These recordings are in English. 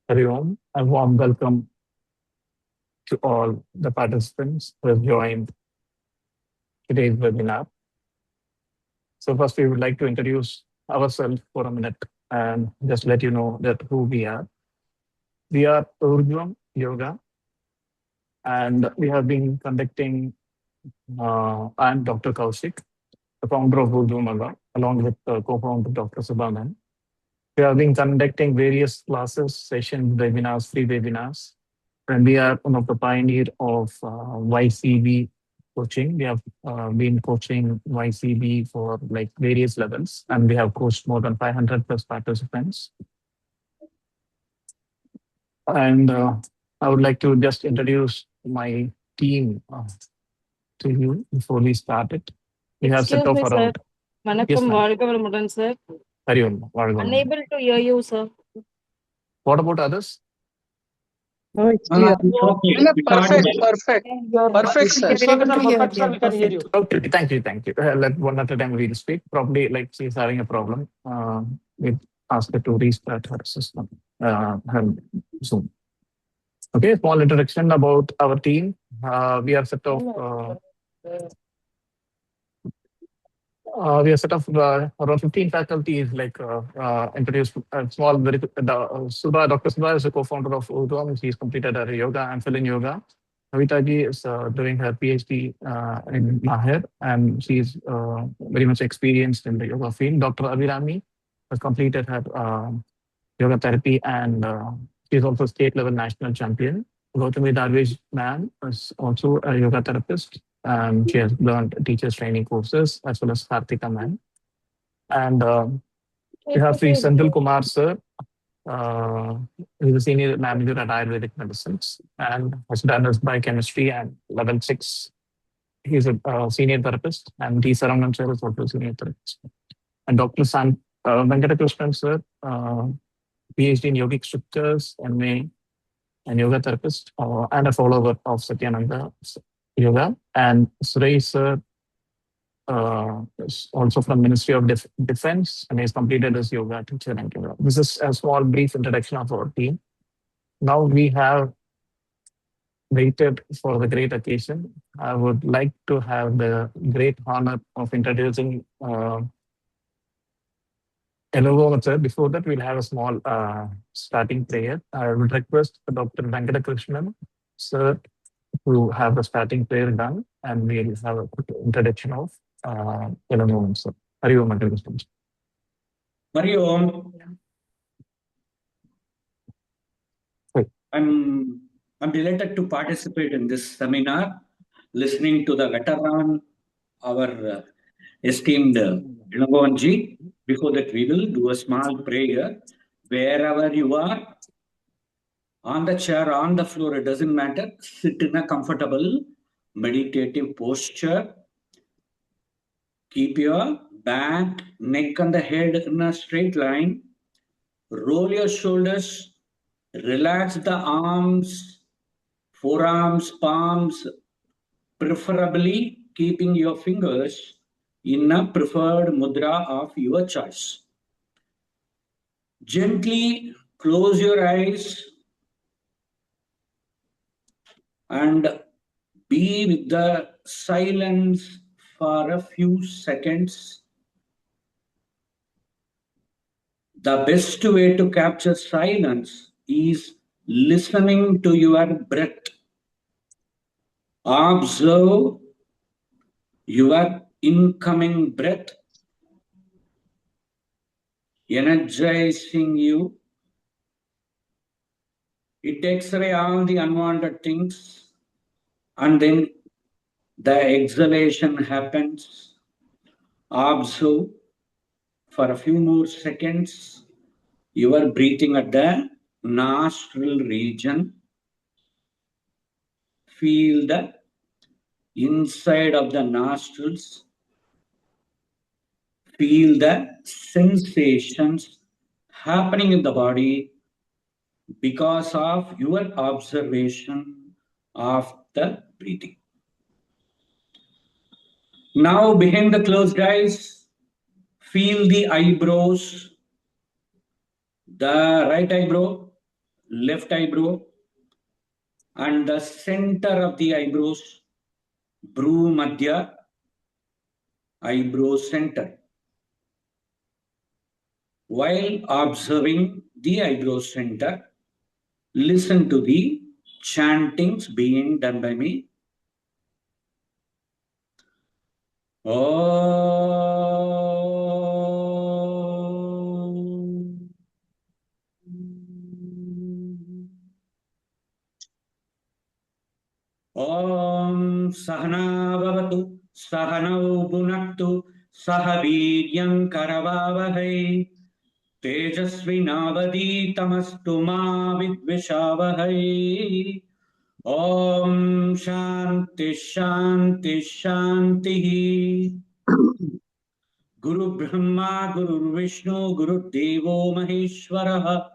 Everyone, a warm welcome to all the participants who have joined today's webinar. So first, we would like to introduce ourselves for a minute and just let you know that who we are. We are Oordhvam Yoga, and we have been conducting. I'm Dr. Kaushik, the founder of Oordhvam Yoga, along with co-founder Dr. Subhaman. We have been conducting various classes, sessions, webinars, free webinars, and we are one of the pioneer of YCB coaching. We have been coaching YCB for like various levels, and we have coached more than 500 plus participants. And I would like to just introduce my team to you before we start it. We have set Excuse off me, sir. around. Yes, Vanakkam, ma'am. Vargavamudan, sir. Carry on, Vargavamudan. Unable to hear you, sir. What about others? No, it's clear. Perfect, perfect. Perfect, sir. Perfect, sir. We can hear you. Okay, thank you, thank you. Let one at a time we'll speak. Probably like she's having a problem. We'll ask her to restart her system, her Zoom. Okay, small introduction about our team. We are set of around 15 faculties, like introduced a small, Subha, Dr. Subha is the co-founder of Oordhvam. She's completed her yoga and fill in yoga. Kavita ji is doing her PhD in Mahir, and she's very much experienced in the yoga field. Dr. Abhirami has completed her yoga therapy, and she's also state level national champion. Gautami Darvish ma'am is also a yoga therapist, and she has learned teachers training courses, as well as Karthika ma'am. And we have Sri Senthil Kumar sir. He's a senior manager at Ayurvedic Medicines and has done his biochemistry and level 6. He's a senior therapist, and D. Sarangan sir is also a senior therapist. And Dr. Venkatakrishnan sir, PhD in yogic scriptures, MA and yoga therapist, and a follower of Satyananda Yoga. And Suresh sir is also from Ministry of Defense, and he's completed his yoga teacher and yoga. This is a small brief introduction of our team. Now we have waited for the great occasion. I would like to have the great honor of introducing Elangovan sir. Before that, we'll have a small starting prayer. I would request Dr. Venkatakrishnan sir to have the starting prayer done, and we'll have a quick introduction of Elangovan sir. Hari Om Venkatakrishnan. Hari Om. I'm delighted to participate in this seminar, listening to the veteran, our esteemed Elangovan ji. Before that, we will do a small prayer. Wherever you are, on the chair, on the floor, it doesn't matter. Sit in a comfortable meditative posture. Keep your back, neck, and the head in a straight line. Roll your shoulders. Relax the arms, forearms, palms, preferably keeping your fingers in a preferred mudra of your choice. Gently close your eyes and be with the silence for a few seconds. The best way to capture silence is listening to your breath. Observe your incoming breath, energizing you. It takes away all the unwanted things, and then the exhalation happens. Observe for a few more seconds. You are breathing at the nostril region. Feel the inside of the nostrils. Feel the sensations happening in the body because of your observation of the breathing. Now, behind the closed eyes, Feel the eyebrows, the right eyebrow, left eyebrow, and the center of the eyebrows, Bru Madhya, eyebrow center. While observing the eyebrow center, listen to the chantings being done by me. Om Sahana Bhavatu Sahanau Bhunaktu Sahaviryam Karavavahai Tejasvinavaditamastu ma vidvishavahai. Om Shanti Shanti Shanti. Guru Brahma Guru Vishnu Guru Devo Maheshwaraha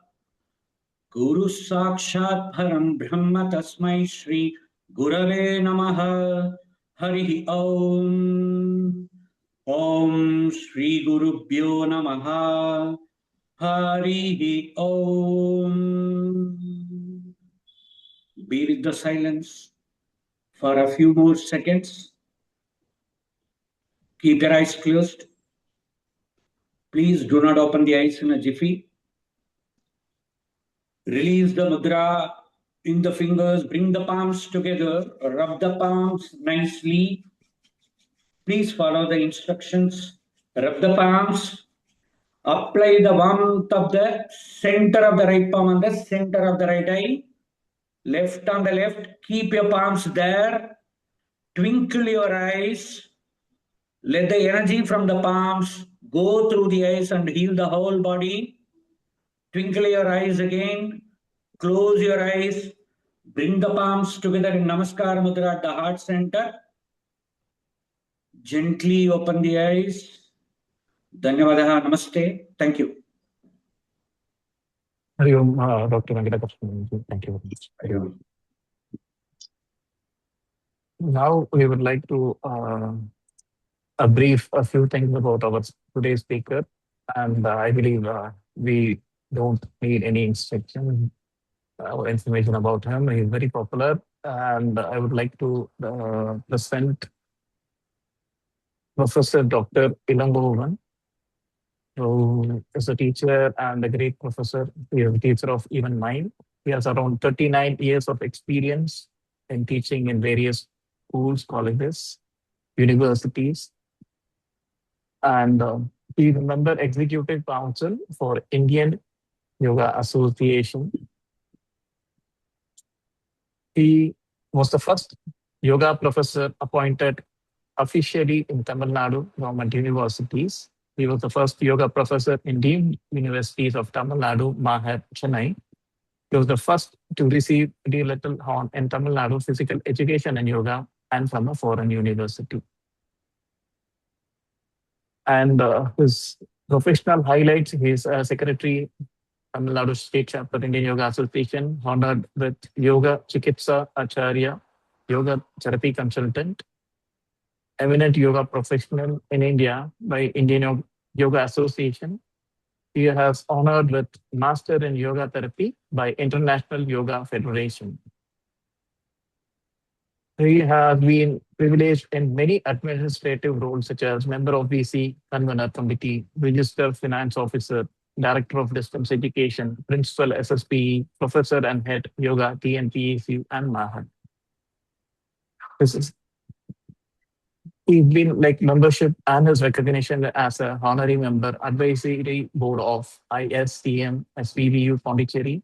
Guru Sakshat Param Brahma Tasmai Shri Gurave Namaha. Hari Om. Om Shri Gurubhyo Namaha. Hari Om. Be with the silence for a few more seconds. Keep your eyes closed. Please do not open the eyes in a jiffy. Release the mudra in the fingers. Bring the palms together. Rub the palms nicely. Please follow the instructions. Rub the palms. Apply the warmth of the center of the right palm on the center of the right eye. Left on the left. Keep your palms there. Twinkle your eyes. Let the energy from the palms go through the eyes and heal the whole body. Twinkle your eyes again. Close your eyes. Bring the palms together in Namaskar Mudra at the heart center. Gently open the eyes. Dhanyavadaha. Namaste. Thank you. Hari Om, Dr. Venkatakrishnan. Thank you very much. Hari Om. Now we would like to brief a few things about our today's speaker, and I believe we don't need any instruction or information about him. He is very popular, and I would like to present Professor Dr. Elangovan, who is a teacher and a great professor. He is a teacher of even mine. He has around 39 years of experience in teaching in various schools, colleges, universities, and he is a member executive council for Indian Yoga Association. He was the first yoga professor appointed officially in Tamil Nadu government universities. He was the first yoga professor in deemed universities of Tamil Nadu, Mahad, Chennai. He was the first to receive the Little Horn in Tamil Nadu physical education and yoga and from a foreign university. And his professional highlights, he is a secretary, Tamil Nadu State Chapter Indian Yoga Association, honored with Yoga Chikitsa Acharya, Yoga Therapy Consultant, eminent yoga professional in India by Indian Yoga Association. He has honored with Master in Yoga Therapy by International Yoga Federation. He has been privileged in many administrative roles such as member of VC Convener Committee, Register Finance Officer, Director of Distance Education, Principal SSPE, Professor and Head Yoga TNPAC and Mahad. He's been like membership and his recognition as a honorary member, advisory board of ISCM SVVU Pondicherry,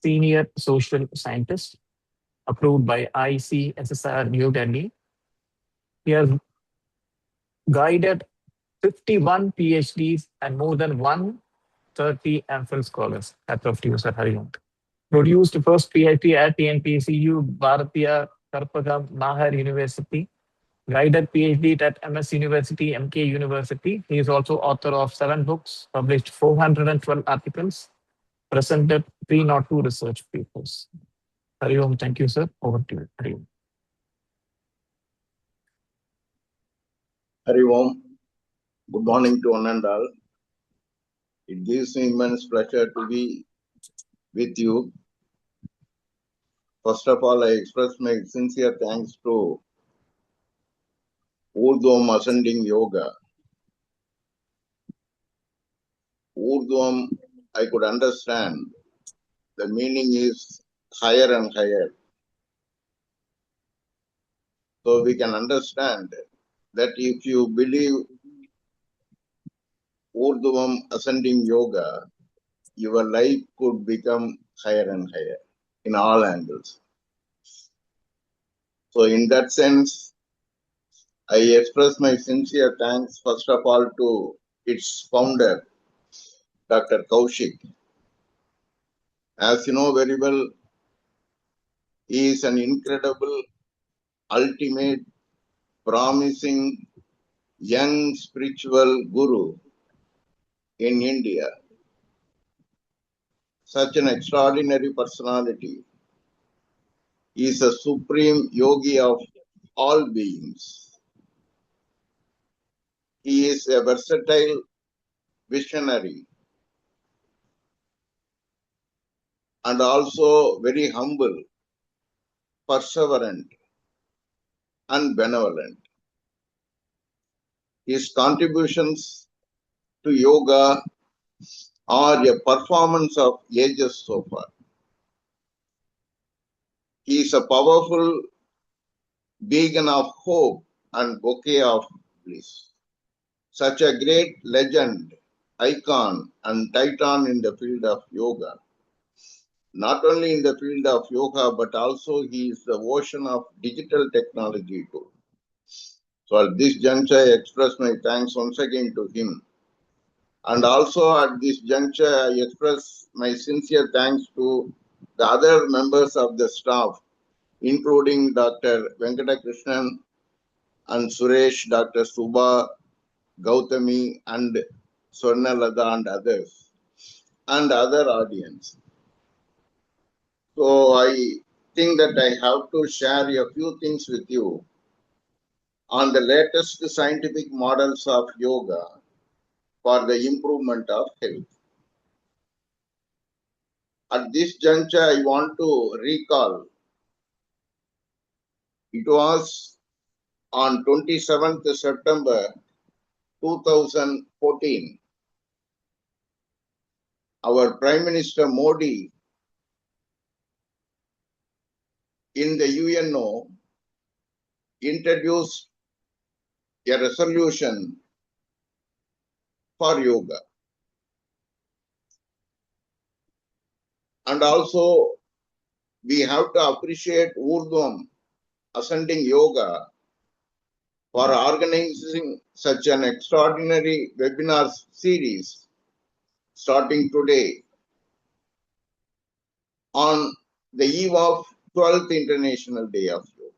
senior social scientist, approved by ICSSR New Delhi. He has guided 51 PhDs and more than 130 MPhil scholars. That's of you, Sir Hari Om. Produced first PhD at TNPCU, Bharatiya Karpagam Mahar University. Guided PhD at MS University, MK University. He is also author of 7 books, published 412 articles, presented 302 research papers. Hari Om, thank you, sir. Over to you. Hari Om. Hari Om. Good morning to one and all. It gives me immense pleasure to be with you. First of all, I express my sincere thanks to Oordhvam Ascending Yoga. Oordhvam, I could understand. The meaning is higher and higher. So we can understand that if you believe Oordhvam Ascending Yoga, your life could become higher and higher in all angles. So in that sense, I express my sincere thanks, first of all, to its founder, Dr. Kaushik. As you know very well, he is an incredible, ultimate, promising, young spiritual guru in India. Such an extraordinary personality. He is a supreme yogi of all beings. He is a versatile visionary and also very humble, perseverant, and benevolent. His contributions to yoga are a performance of ages so far. He is a powerful beacon of hope and bouquet of bliss. Such a great legend, icon, and titan in the field of yoga. Not only in the field of yoga, but also he is the ocean of digital technology too. So at this juncture, I express my thanks once again to him. And also at this juncture, I express my sincere thanks to the other members of the staff, including Dr. Venkatakrishnan and Suresh, Dr. Subha, Gautami, and Swarnalada and others, and other audience. So I think that I have to share a few things with you on the latest scientific models of yoga for the improvement of health. At this juncture, I want to recall it was on 27th September 2014. Our Prime Minister Modi in the UNO introduced a resolution for yoga. And also, we have to appreciate Oordhvam Ascending Yoga for organizing such an extraordinary webinar series starting today on the eve of 12th International Day of Yoga.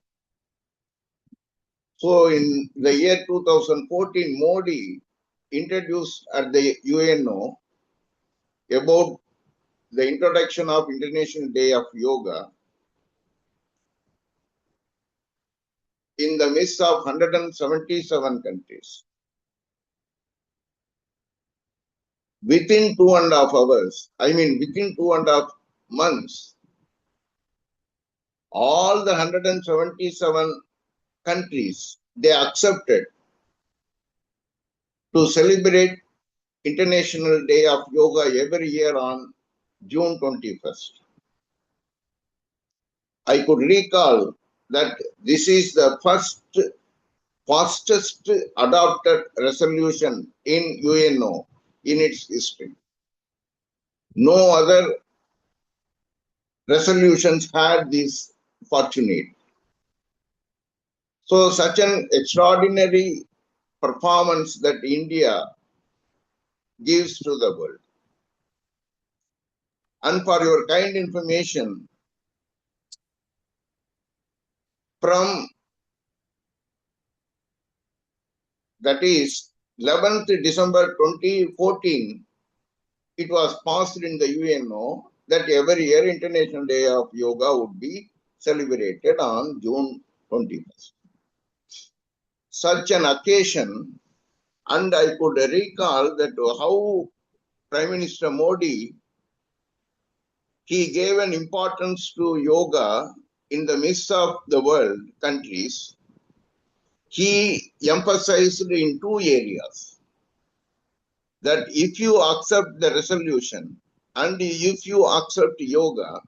So in the year 2014, Modi introduced at the UNO about the introduction of International Day of Yoga in the midst of 177 countries. Within 2.5 hours, within 2.5 months, all the 177 countries, they accepted to celebrate International Day of Yoga every year on June 21st. I could recall that this is the fastest adopted resolution in UNO in its history. No other resolutions had this fortunate. So such an extraordinary performance that India gives to the world. And for your kind information, from that is 11th December 2014, it was passed in the UNO that every year International Day of Yoga would be celebrated on June 21st. Such an occasion And I could recall that how Prime Minister Modi, he gave an importance to yoga in the midst of the world countries. He emphasized in two areas, that if you accept the resolution and if you accept yoga,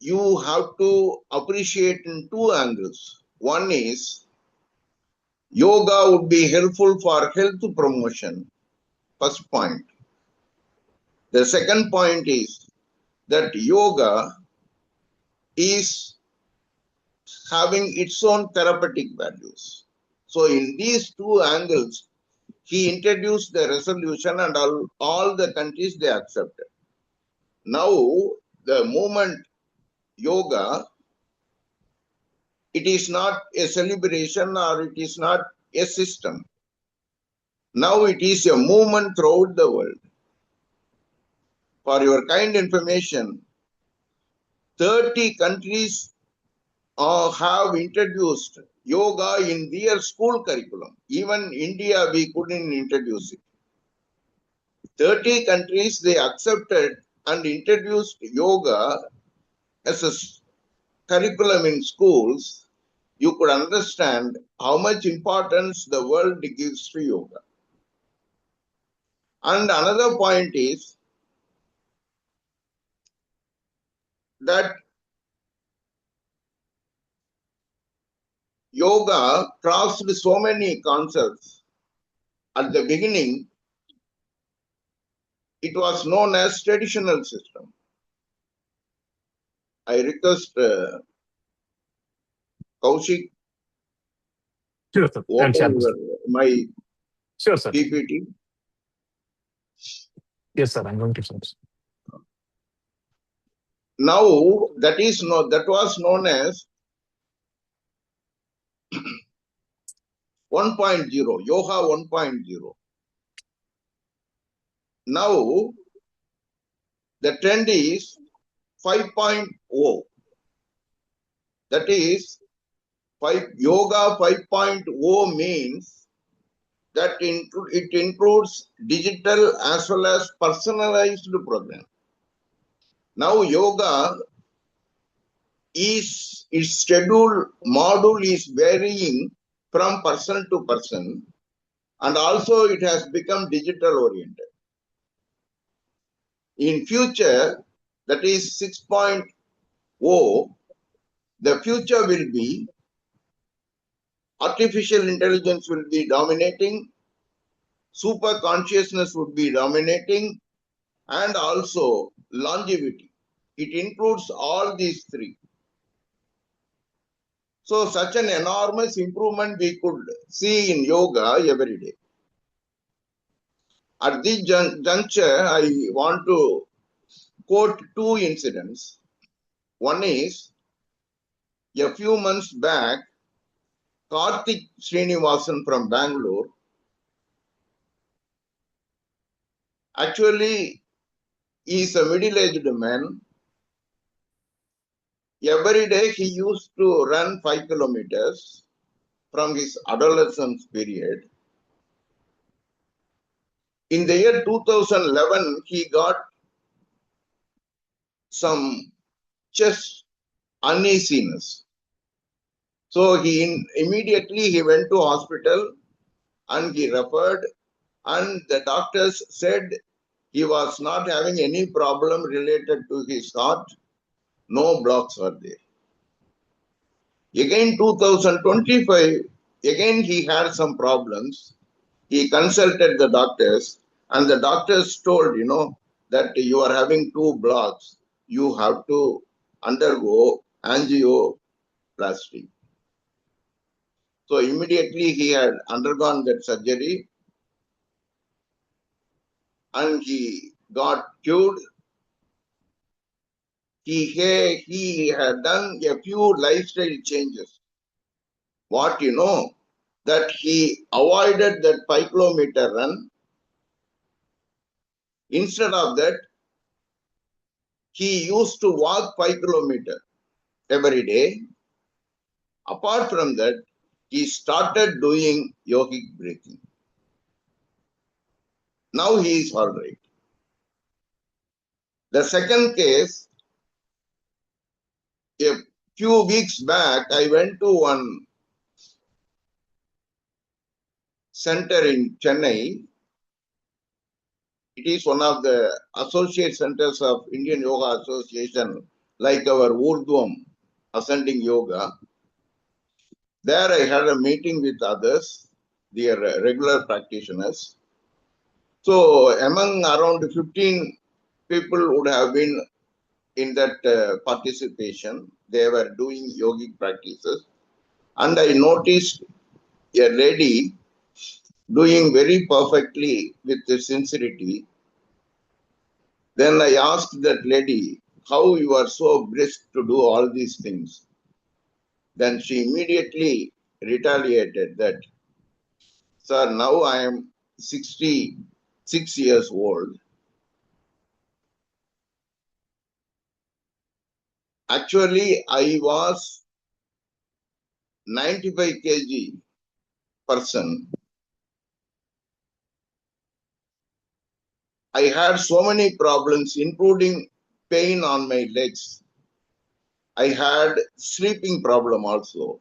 you have to appreciate in two angles. One is yoga would be helpful for health promotion, first point. The second point is that yoga is having its own therapeutic values. So in these two angles, he introduced the resolution and all the countries, they accepted. Now, the movement yoga, it is not a celebration or it is not a system. Now it is a movement throughout the world. For your kind information, 30 countries have introduced yoga in their school curriculum. Even India, we couldn't introduce it. 30 countries, they accepted and introduced yoga as a curriculum in schools. You could understand how much importance the world gives to yoga. And another point is that yoga crossed so many concepts. At the beginning, it was known as traditional system. I request Kaushik, Sure, sir. I'll open share this. my Sure, sir. PPT. Yes, sir. I'm going to share this. Now that was known as 1.0, Yoga 1.0. Now the trend is 5.0. That is, Yoga 5.0 means that it includes digital as well as personalized program. Now yoga its schedule module is varying from person to person, and also it has become digital oriented. In future, that is 6.0, the future will be artificial intelligence will be dominating, super consciousness would be dominating, and also longevity. It includes all these three. So such an enormous improvement we could see in yoga every day. At this juncture, I want to quote two incidents. One is, a few months back, Karthik Srinivasan from Bangalore, actually is a middle-aged man. Every day he used to run 5 kilometers from his adolescence period. In the year 2011, he got some chest uneasiness. So immediately he went to hospital and he referred, and the doctors said he was not having any problem related to his heart. No blocks were there. Again 2025, again he had some problems. He consulted the doctors and the doctors told, that you are having 2 blocks. You have to undergo angioplasty. So immediately he had undergone that surgery and he got cured. He had done a few lifestyle changes. What that he avoided that 5 kilometer run. Instead of that, he used to walk 5 kilometers every day. Apart from that, he started doing yogic breathing. Now he is all right. The second case, a few weeks back, I went to one center in Chennai. It is one of the associate centers of Indian Yoga Association, like our Oordhvam, Ascending Yoga. There I had a meeting with others, their regular practitioners. So among around 15 people would have been in that participation. They were doing yogic practices. And I noticed a lady doing very perfectly with sincerity. Then I asked that lady, how you are so brisk to do all these things? Then she immediately retaliated that, sir, now I am 66 years old. Actually, I was 95 kg person. I had so many problems, including pain on my legs. I had sleeping problem also.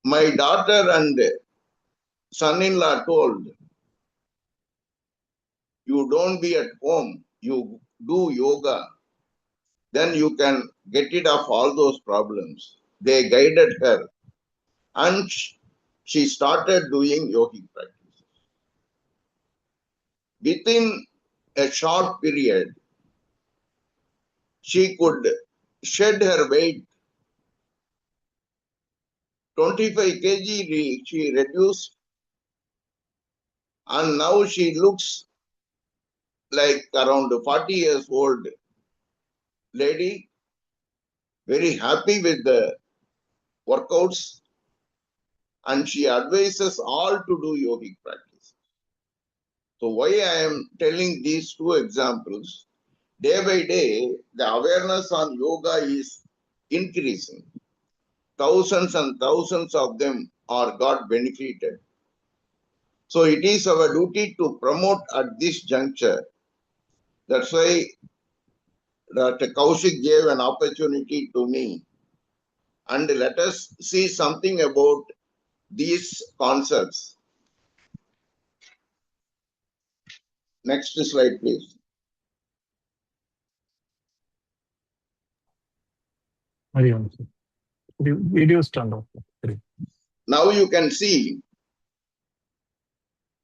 My daughter and son-in-law told, you don't be at home, you do yoga, then you can get rid of all those problems. They guided her and she started doing yogic practice. Within a short period, she could shed her weight 25 kg she reduced, and now she looks like around 40 years old lady, very happy with the workouts, and she advises all to do yogic practice. So why I am telling these two examples, day by day, the awareness on yoga is increasing. Thousands and thousands of them are got benefited. So it is our duty to promote at this juncture. That's why Dr. Kaushik gave an opportunity to me. And let us see something about these concepts. Next slide, please. Video stand off. Now you can see,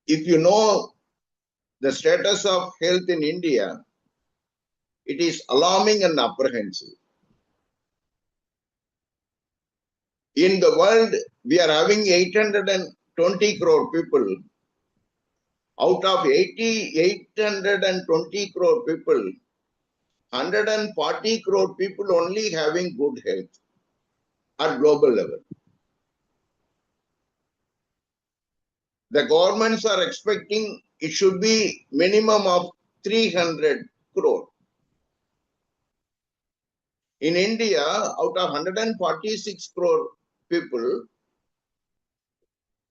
if you know the status of health in India, it is alarming and apprehensive. In the world, we are having 820 crore people. Out of 820 crore people, 140 crore people only having good health at global level. The governments are expecting it should be minimum of 300 crore. In India, out of 146 crore people,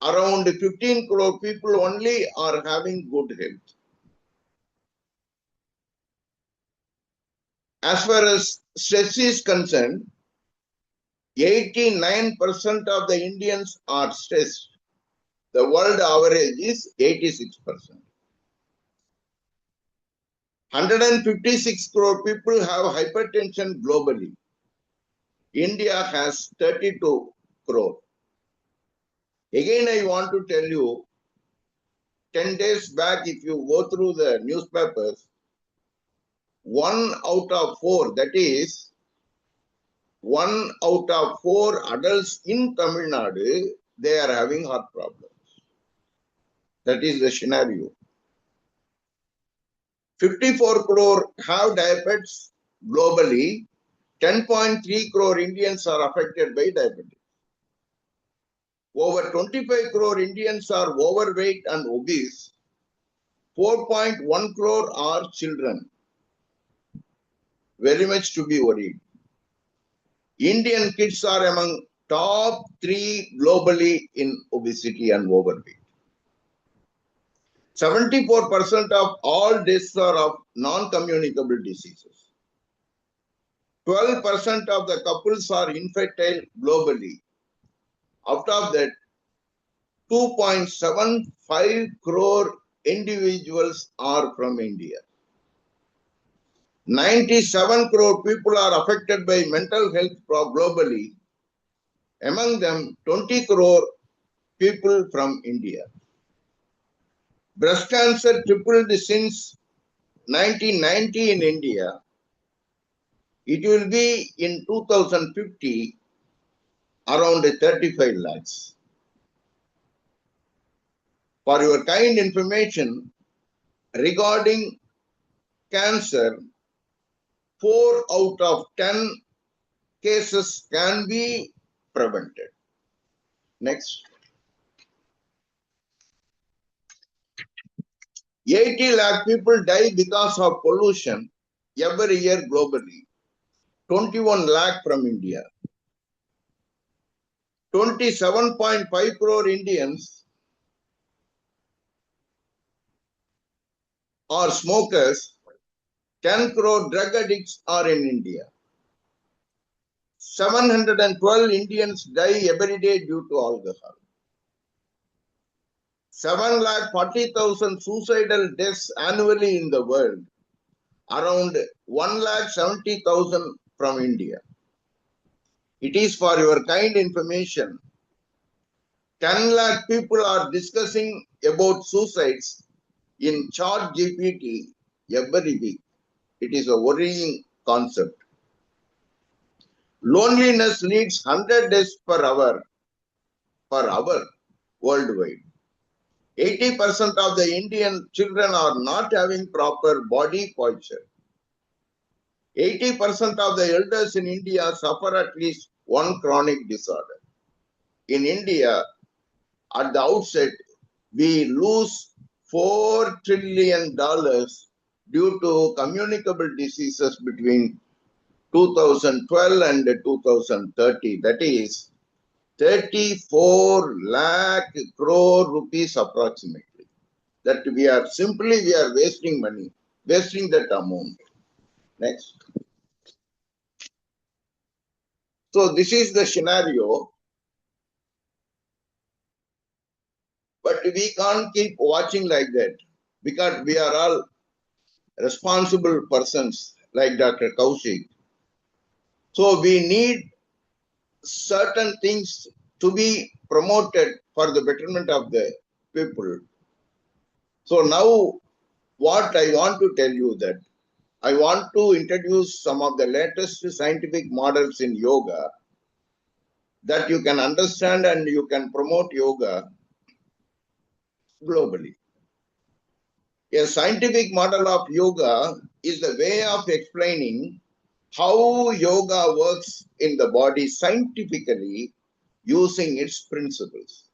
around 15 crore people only are having good health. As far as stress is concerned, 89% of the Indians are stressed. The world average is 86%. 156 crore people have hypertension globally. India has 32 crore. Again, I want to tell you, 10 days back, if you go through the newspapers, 1 out of 4, that is, 1 out of 4 adults in Tamil Nadu, they are having heart problems. That is the scenario. 54 crore have diabetes globally. 10.3 crore Indians are affected by diabetes. Over 25 crore Indians are overweight and obese. 4.1 crore are children. Very much to be worried. Indian kids are among top 3 globally in obesity and overweight. 74% of all deaths are of non-communicable diseases. 12% of the couples are infertile globally. Out of that, 2.75 crore individuals are from India. 97 crore people are affected by mental health globally. Among them, 20 crore people from India. Breast cancer tripled since 1990 in India. It will be in 2050 around 35 lakhs. For your kind information, regarding cancer, 4 out of 10 cases can be prevented. Next. 80 lakh people die because of pollution every year globally. 21 lakh from India. 27.5 crore Indians are smokers. 10 crore drug addicts are in India. 712 Indians die every day due to alcohol. 7,40,000 suicidal deaths annually in the world. Around 1,70,000 from India. It is for your kind information. 10 lakh people are discussing about suicides in ChatGPT every week. It is a worrying concept. Loneliness leads 100 deaths per hour worldwide. 80% of the Indian children are not having proper body posture. 80% of the elders in India suffer at least one chronic disorder. In India, at the outset, we lose $4 trillion due to communicable diseases between 2012 and 2030. That is 34 lakh crore rupees approximately. That we are wasting money, wasting that amount. Next. So this is the scenario. But we can't keep watching like that because we are all responsible persons like Dr. Kaushik. So we need certain things to be promoted for the betterment of the people. So now what I want to tell you that I want to introduce some of the latest scientific models in yoga that you can understand and you can promote yoga globally. A scientific model of yoga is the way of explaining how yoga works in the body scientifically using its principles.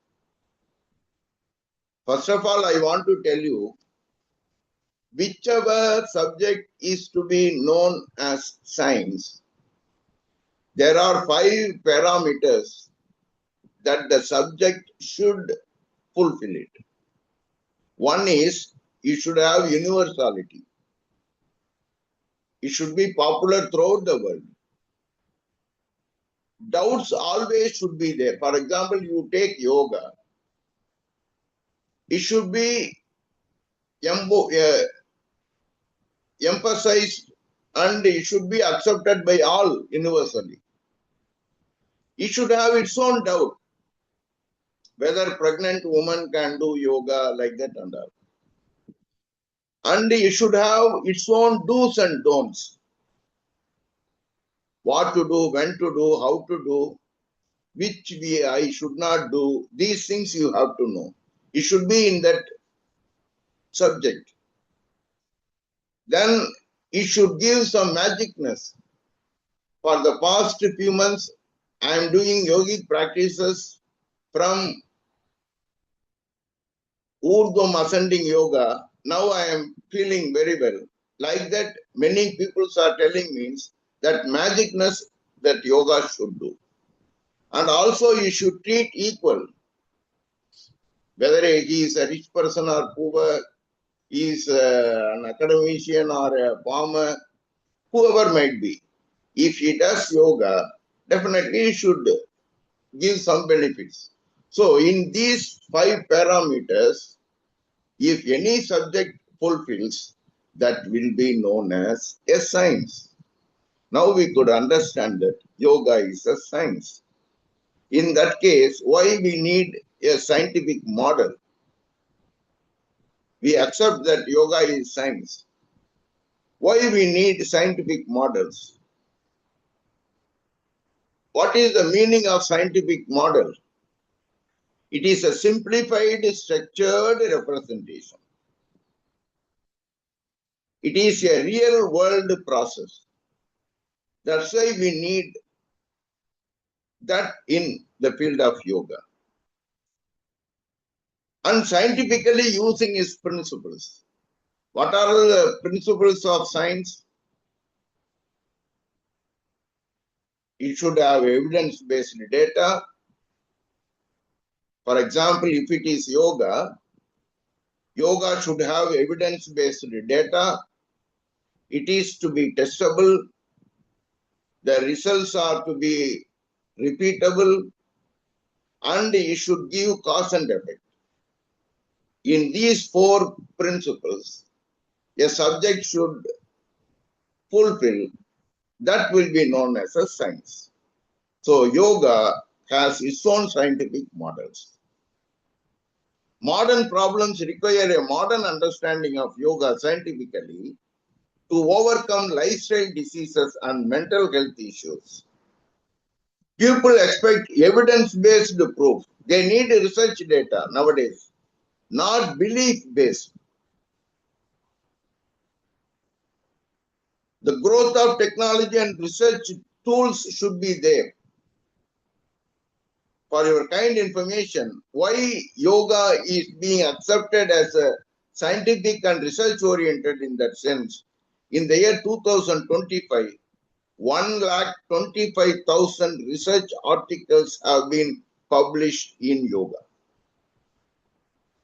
First of all, I want to tell you, whichever subject is to be known as science, there are 5 parameters that the subject should fulfill it. One is, it should have universality. It should be popular throughout the world. Doubts always should be there. For example, you take yoga. It should be emphasized and it should be accepted by all universally. It should have its own doubt. Whether pregnant woman can do yoga like that and all. And it should have its own do's and don'ts. What to do, when to do, how to do, which I should not do. These things you have to know. It should be in that subject. Then it should give some magicness. For the past few months, I am doing yogic practices from Oordhvam ascending yoga. Now I am feeling very well. Like that, many people are telling me that magicness that yoga should do. And also you should treat equal, whether he is a rich person or poor, he is an academician or a farmer, whoever might be. If he does yoga, definitely he should give some benefits. So in these 5 parameters, if any subject fulfills, that will be known as a science. Now we could understand that yoga is a science. In that case, why we need a scientific model? We accept that yoga is science. Why we need scientific models? What is the meaning of scientific model? It is a simplified, structured representation. It is a real world process. That's why we need that in the field of yoga. And scientifically using its principles. What are the principles of science? It should have evidence-based data. For example, if it is yoga, yoga should have evidence-based data. It is to be testable. The results are to be repeatable, and it should give cause and effect. In these 4 principles, a subject should fulfill. That will be known as a science. So yoga has its own scientific models. Modern problems require a modern understanding of yoga scientifically to overcome lifestyle diseases and mental health issues. People expect evidence-based proof. They need research data nowadays, not belief-based. The growth of technology and research tools should be there. For your kind information, why yoga is being accepted as a scientific and research-oriented in that sense. In the year 2025, 1,25,000 research articles have been published in yoga.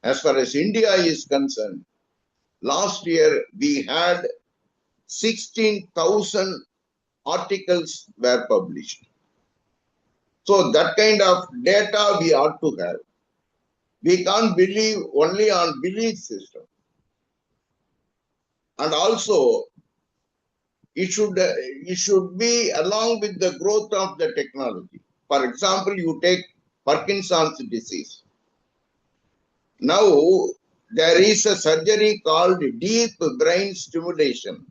As far as India is concerned, last year we had 16,000 articles were published. So that kind of data we ought to have. We can't believe only on belief system. And also, it should be along with the growth of the technology. For example, you take Parkinson's disease. Now, there is a surgery called deep brain stimulation.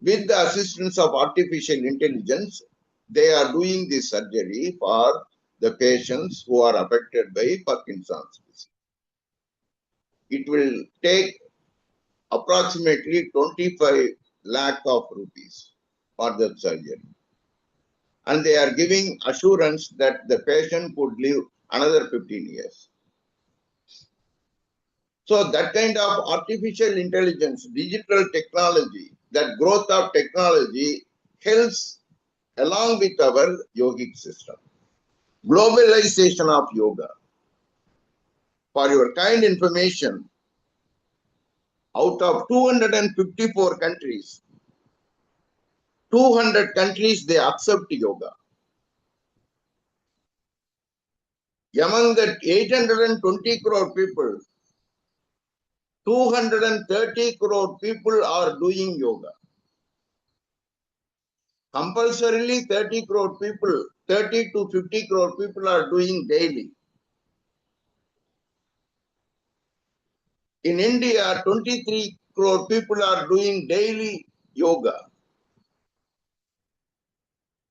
With the assistance of artificial intelligence, they are doing this surgery for the patients who are affected by Parkinson's disease. It will take approximately 25 lakh of rupees for the surgery. And they are giving assurance that the patient could live another 15 years. So that kind of artificial intelligence, digital technology, that growth of technology helps along with our yogic system. Globalization of yoga. For your kind information, out of 254 countries, 200 countries they accept yoga. Among that 820 crore people, 230 crore people are doing yoga. Compulsorily 30 crore people, 30 to 50 crore people are doing daily. In India, 23 crore people are doing daily yoga.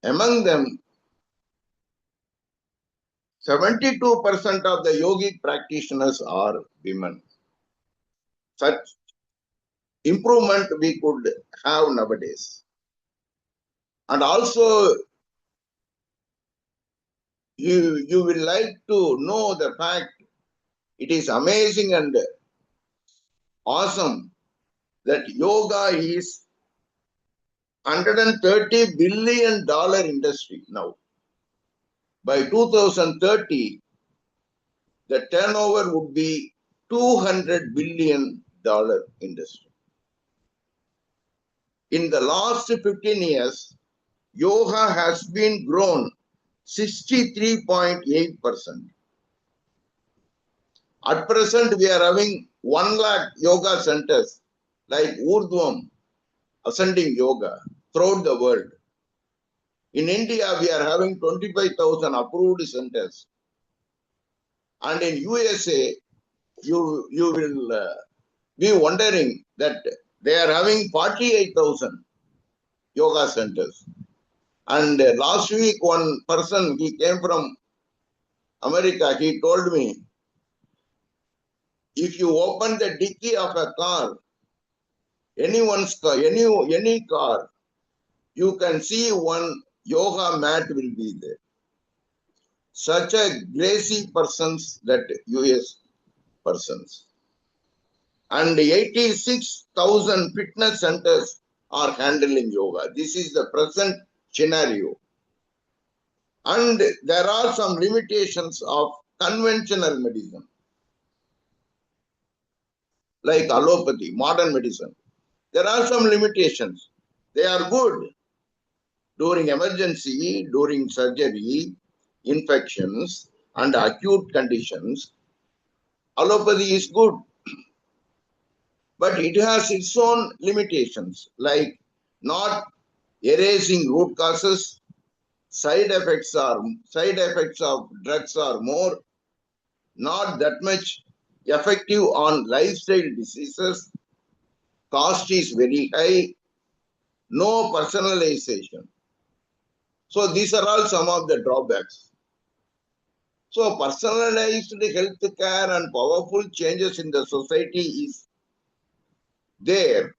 Among them, 72% of the yogic practitioners are women. Such improvement we could have nowadays. And also, you will like to know the fact, it is amazing and awesome that yoga is $130 billion industry now. By 2030, the turnover would be $200 billion industry. In the last 15 years, yoga has been grown 63.8%. At present, we are having 1 lakh yoga centers like Oordhvam, ascending yoga throughout the world. In India, we are having 25,000 approved centers. And in USA, you will be wondering that they are having 48,000 yoga centers. And last week, one person, he came from America, he told me, if you open the dicky of a car, anyone's car, any car, you can see one yoga mat will be there. Such a crazy persons, that US persons. And 86,000 fitness centers are handling yoga. This is the present scenario. And there are some limitations of conventional medicine, like allopathy, modern medicine. There are some limitations. They are good during emergency, during surgery, infections, and acute conditions. Allopathy is good, but it has its own limitations, like not erasing root causes. Side effects of drugs are more, not that much effective on lifestyle diseases. Cost is very high, no personalization. So these are all some of the drawbacks. So personalized health care and powerful changes in the society is there.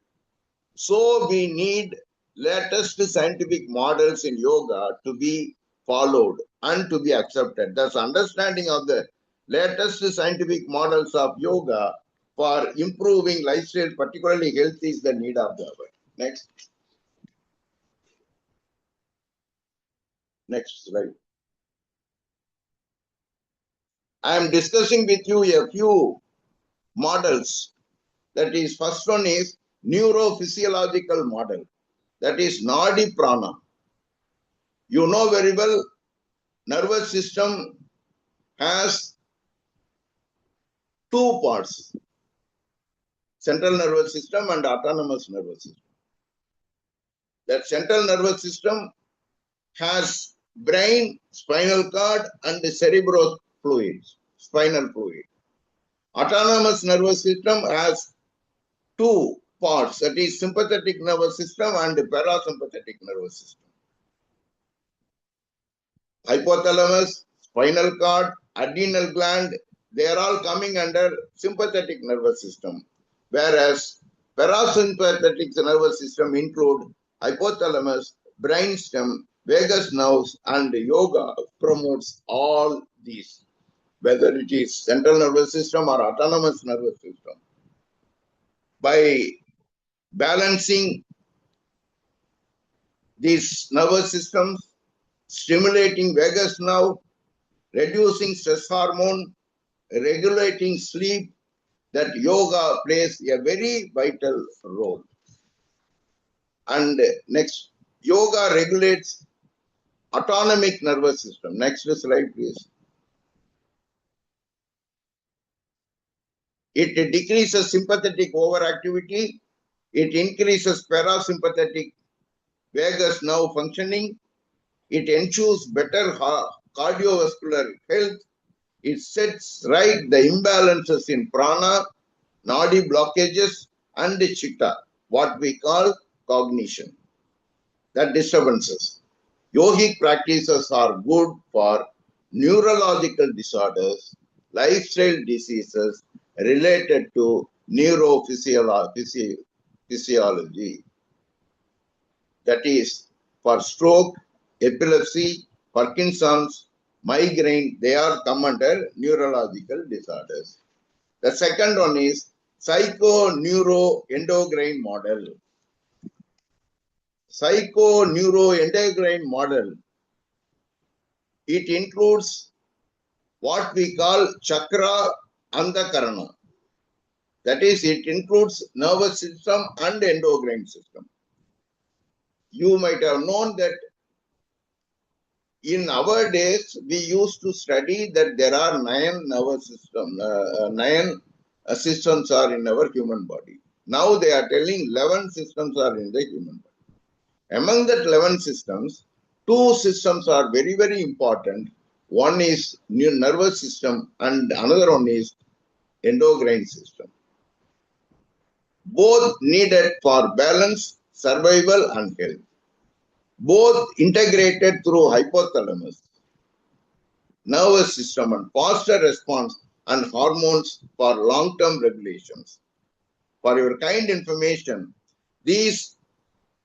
So we need latest scientific models in yoga to be followed and to be accepted. Thus, understanding of the latest scientific models of yoga for improving lifestyle, particularly health, is the need of the hour. Next. Next slide. I am discussing with you a few models. That is, first one is neurophysiological model. That is Nadi Prana. You know very well, nervous system has two parts, central nervous system and autonomous nervous system. That central nervous system has brain, spinal cord, and cerebral fluids, spinal fluid. Autonomous nervous system has two parts, that is sympathetic nervous system and parasympathetic nervous system. Hypothalamus, spinal cord, adrenal gland, they are all coming under sympathetic nervous system, whereas parasympathetic nervous system include hypothalamus, brainstem, vagus nerves, and yoga promotes all these, whether it is central nervous system or autonomous nervous system. By balancing these nervous systems, stimulating vagus nerve, reducing stress hormone, regulating sleep, that yoga plays a very vital role. And next, yoga regulates autonomic nervous system. Next slide, please. It decreases sympathetic overactivity. It increases parasympathetic vagus nerve functioning. It ensures better cardiovascular health. It sets right the imbalances in prana, nadi blockages, and the chitta, what we call cognition, that disturbances. Yogic practices are good for neurological disorders, lifestyle diseases related to neurophysiology. That is, for stroke, epilepsy, Parkinson's, migraine, they are come under neurological disorders. The second one is psychoneuroendocrine model. Psychoneuroendocrine model it includes what we call chakra andakarana. That is, it includes nervous system and endocrine system. You might have known that in our days, we used to study that there are 9 nervous systems, 9 systems are in our human body. Now they are telling 11 systems are in the human body. Among that 11 systems, 2 systems are very, very important. One is nervous system and another one is endocrine system. Both needed for balance, survival and health. Both integrated through hypothalamus, nervous system and faster response and hormones for long-term regulations. For your kind information, these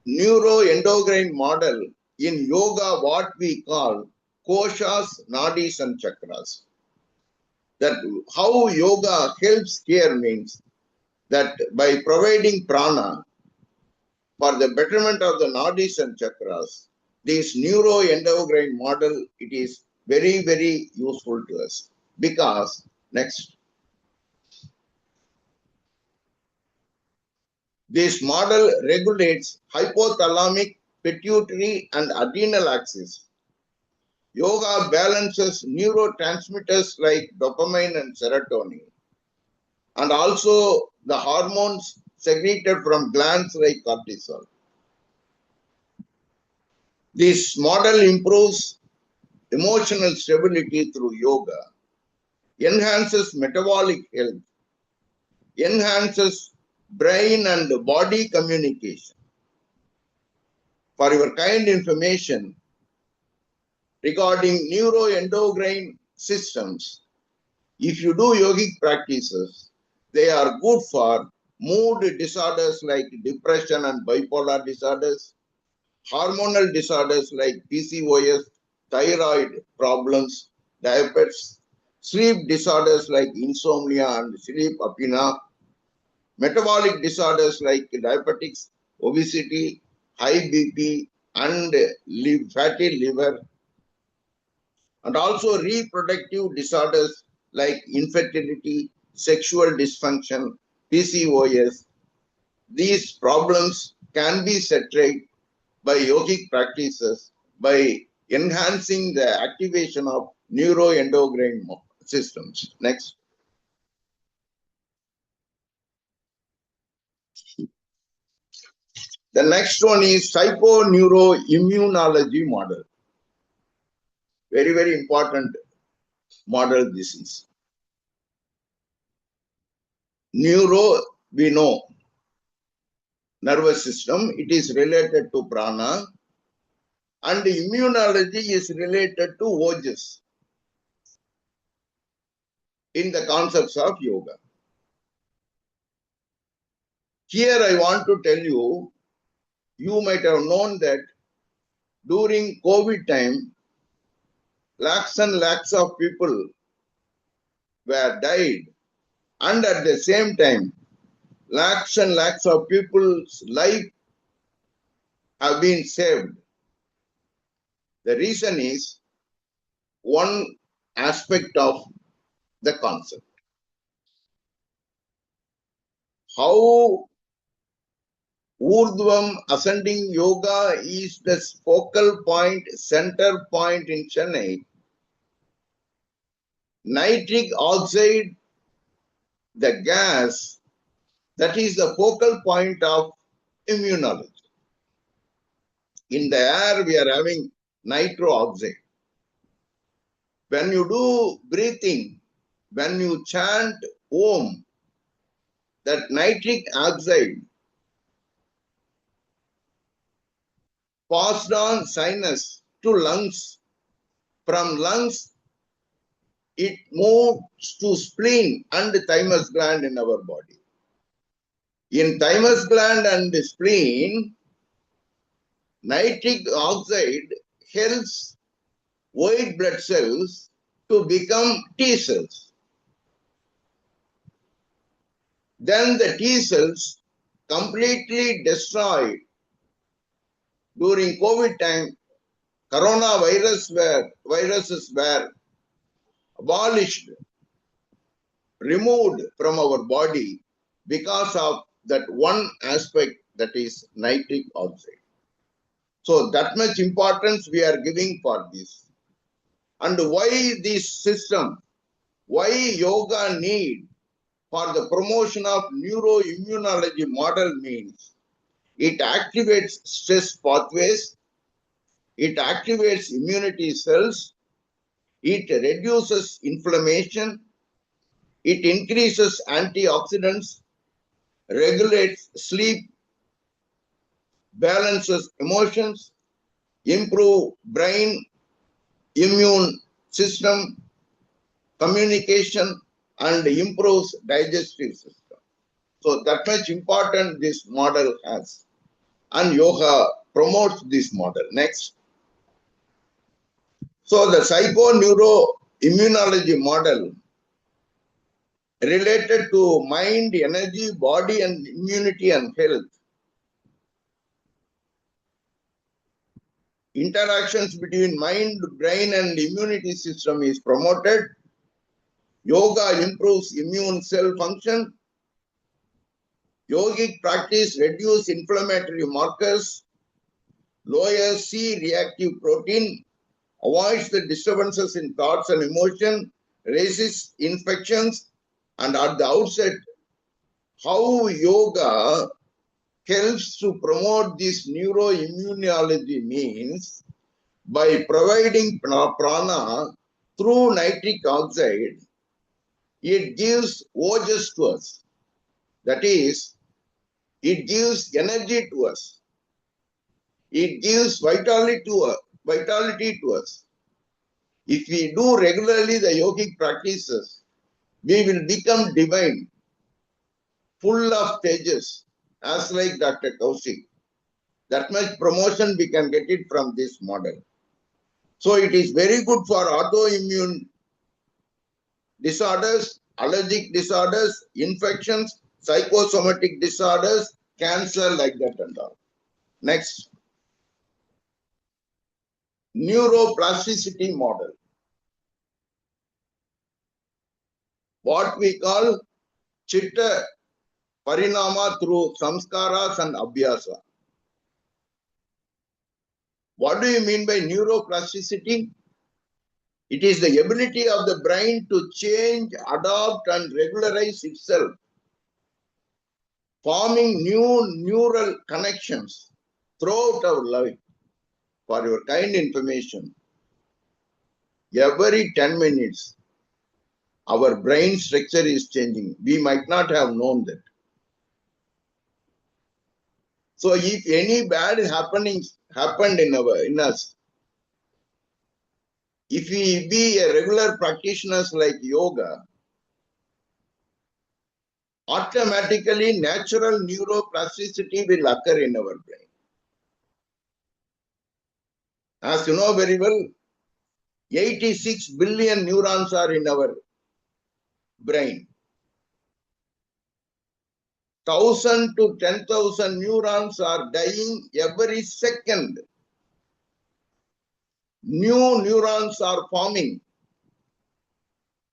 neuroendocrine model in yoga, what we call koshas, nadis and chakras. That how yoga helps care means that by providing prana for the betterment of the nadis and chakras, this neuroendocrine model, it is very, very useful to us. Because, next, this model regulates hypothalamic, pituitary and adrenal axis. Yoga balances neurotransmitters like dopamine and serotonin, and also the hormones secreted from glands like cortisol. This model improves emotional stability through yoga, enhances metabolic health, enhances brain and body communication. For your kind information regarding neuroendocrine systems, if you do yogic practices, they are good for mood disorders like depression and bipolar disorders, hormonal disorders like PCOS, thyroid problems, diabetes, sleep disorders like insomnia and sleep apnea, metabolic disorders like diabetics, obesity, high BP, and fatty liver, and also reproductive disorders like infertility, sexual dysfunction, PCOS. These problems can be settled by yogic practices by enhancing the activation of neuroendocrine systems. Next. The next one is psychoneuroimmunology model. Very, very important model this is. Neuro, we know, nervous system, it is related to prana, and immunology is related to ojas in the concepts of yoga. Here I want to tell you, you might have known that during COVID time, lakhs and lakhs of people were died, and at the same time, lakhs and lakhs of people's life have been saved. The reason is one aspect of the concept. How Oordhvam ascending yoga is the focal point, center point in Chennai. Nitric oxide, the gas, that is the focal point of immunology. In the air, we are having nitro oxide. When you do breathing, when you chant Om, that nitric oxide passed on sinus to lungs. From lungs, it moves to spleen and thymus gland in our body. In thymus gland and spleen, nitric oxide helps white blood cells to become T cells. Then the T cells completely destroyed during COVID time, viruses were abolished, removed from our body because of that one aspect, that is nitric oxide. So that much importance we are giving for this. And why this system, why yoga need for the promotion of neuroimmunology model means it activates stress pathways, it activates immunity cells, it reduces inflammation, it increases antioxidants, regulates sleep, balances emotions, improve brain, immune system, communication, and improves digestive system. So that much important this model has. And yoga promotes this model. Next. So the psychoneuroimmunology model related to mind, energy, body, and immunity and health. Interactions between mind, brain, and immunity system is promoted. Yoga improves immune cell function. Yogic practice reduces inflammatory markers, lowers C-reactive protein, avoids the disturbances in thoughts and emotion, resists infections, and at the outset, how yoga helps to promote this neuroimmunology means by providing prana through nitric oxide, it gives ojas to us. That is, it gives energy to us. It gives vitality to us. If we do regularly the yogic practices, we will become divine, full of stages, as like Dr. Kaushik. That much promotion we can get it from this model. So it is very good for autoimmune disorders, allergic disorders, infections, psychosomatic disorders, cancer, like that and all. Next. Neuroplasticity model. What we call chitta parinama through samskaras and abhyasa. What do you mean by neuroplasticity? It is the ability of the brain to change, adopt, and regularize itself, forming new neural connections throughout our life. For your kind information, every 10 minutes, our brain structure is changing. We might not have known that. So if any bad happenings happened in us, if we be a regular practitioners like yoga, automatically natural neuroplasticity will occur in our brain. As you know very well, 86 billion neurons are in our brain. 1,000 to 10,000 neurons are dying every second. New neurons are forming.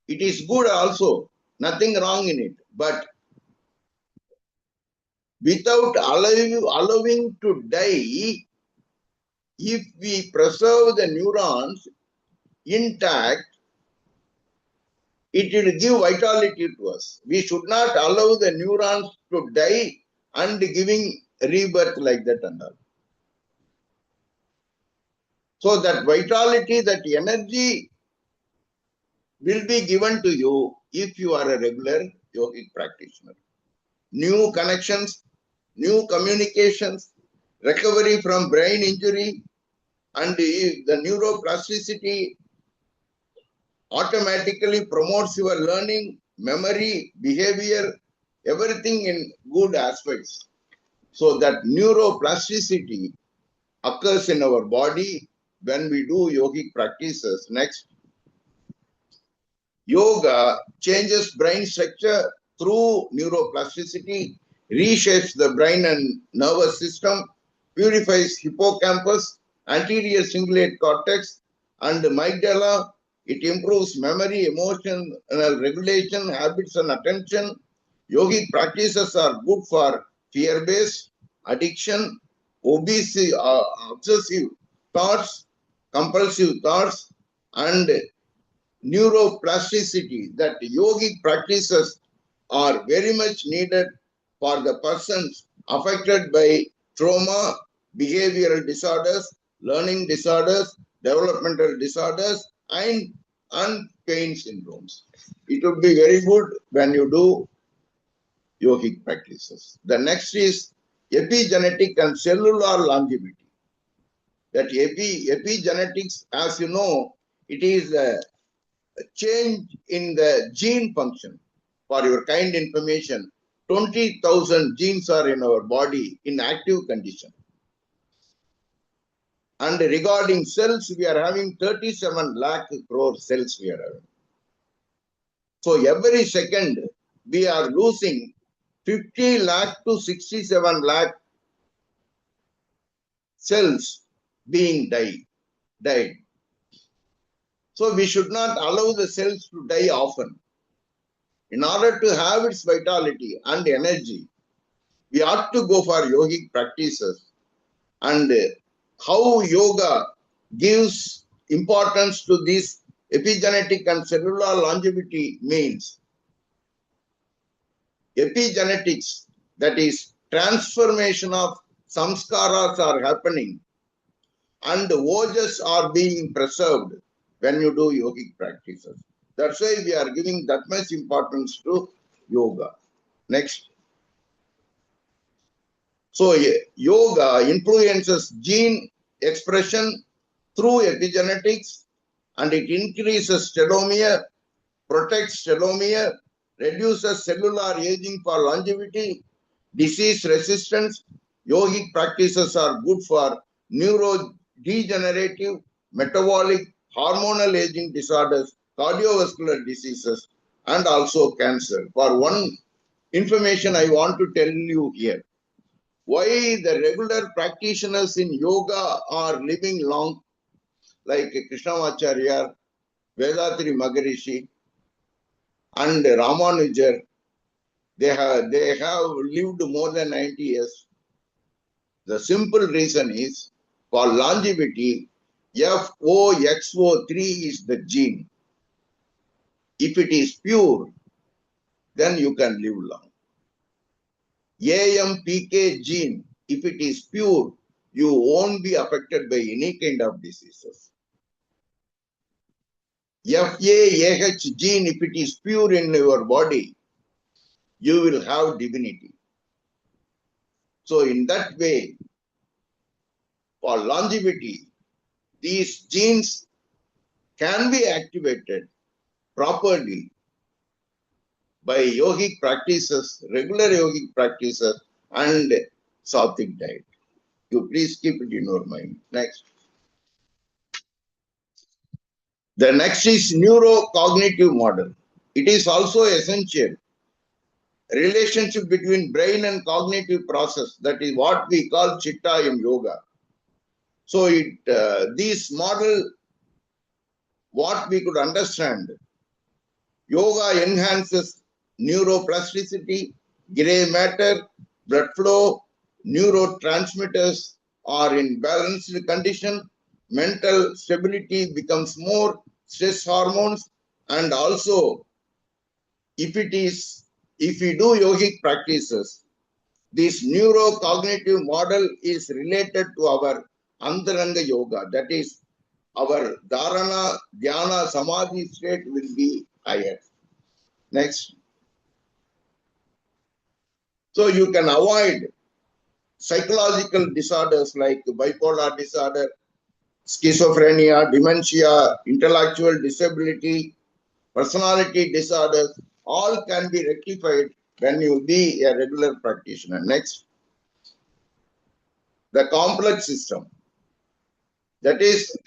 It is good also, nothing wrong in it. But without allowing to die, if we preserve the neurons intact, it will give vitality to us. We should not allow the neurons to die and giving rebirth like that and all. So that vitality, that energy will be given to you if you are a regular yogic practitioner. New connections, new communications, recovery from brain injury, and the neuroplasticity automatically promotes your learning, memory, behavior, everything in good aspects. So that neuroplasticity occurs in our body when we do yogic practices. Next. Yoga changes brain structure through neuroplasticity, reshapes the brain and nervous system, purifies hippocampus, anterior cingulate cortex, and amygdala. It improves memory, emotional regulation, habits, and attention. Yogic practices are good for fear-based, addiction, obesity, obsessive thoughts, compulsive thoughts, and neuroplasticity. That yogic practices are very much needed for the persons affected by trauma, behavioral disorders, learning disorders, developmental disorders, and pain syndromes. It would be very good when you do yogic practices. The next is epigenetic and cellular longevity. That epigenetics, as you know, it is a change in the gene function. For your kind information, 20,000 genes are in our body in active condition. And regarding cells, we are having 37 lakh crore cells we are having. So every second, we are losing 50 lakh to 67 lakh cells being died. So we should not allow the cells to die often. In order to have its vitality and energy, we ought to go for yogic practices. And how yoga gives importance to this epigenetic and cellular longevity means epigenetics, that is transformation of samskaras are happening and ojas are being preserved when you do yogic practices. That's why we are giving that much importance to yoga. Next. So yoga influences gene expression through epigenetics, and it increases telomere, protects telomere, reduces cellular aging for longevity, disease resistance. Yogic practices are good for neurodegenerative, metabolic, hormonal aging disorders, cardiovascular diseases, and also cancer. For one information I want to tell you here, why the regular practitioners in yoga are living long, like Krishnamacharya, Vedatri Maharishi, and Ramanujar. They have lived more than 90 years. The simple reason is, for longevity, FOXO3 is the gene. If it is pure, then you can live long. AMPK gene, if it is pure, you won't be affected by any kind of diseases. FAAH gene, if it is pure in your body, you will have divinity. So in that way, for longevity, these genes can be activated properly by yogic practices, regular yogic practices, and sattvic diet. You please keep it in your mind. Next. The next is neurocognitive model. It is also essential. Relationship between brain and cognitive process, that is what we call chitta in yoga. So this model, what we could understand, yoga enhances neuroplasticity, gray matter, blood flow, neurotransmitters are in balanced condition, mental stability becomes more, stress hormones, and also if we do yogic practices, this neurocognitive model is related to our Antaranga yoga, that is our dharana, dhyana, samadhi state will be higher. Next. So you can avoid psychological disorders like bipolar disorder, schizophrenia, dementia, intellectual disability, personality disorders, all can be rectified when you be a regular practitioner. Next. The complex system. That is,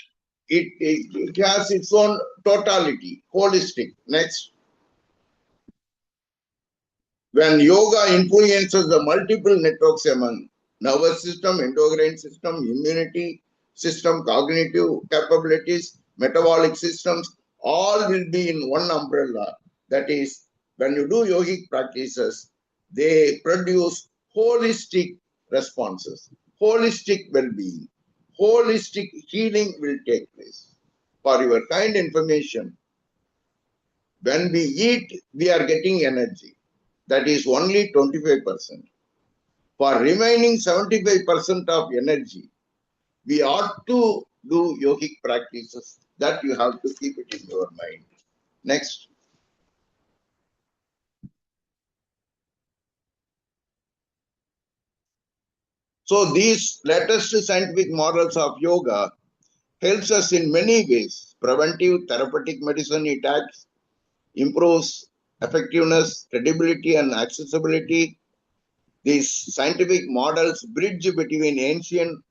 it has its own totality, holistic. Next. When yoga influences the multiple networks among nervous system, endocrine system, immunity, system, cognitive capabilities, metabolic systems, all will be in one umbrella. That is, when you do yogic practices, they produce holistic responses, holistic well-being, holistic healing will take place. For your kind information, when we eat, we are getting energy. That is only 25%. For remaining 75% of energy, we ought to do yogic practices. That you have to keep it in your mind. Next. So these latest scientific models of yoga helps us in many ways. Preventive, therapeutic medicine it acts, improves effectiveness, credibility and accessibility. These scientific models bridge between ancient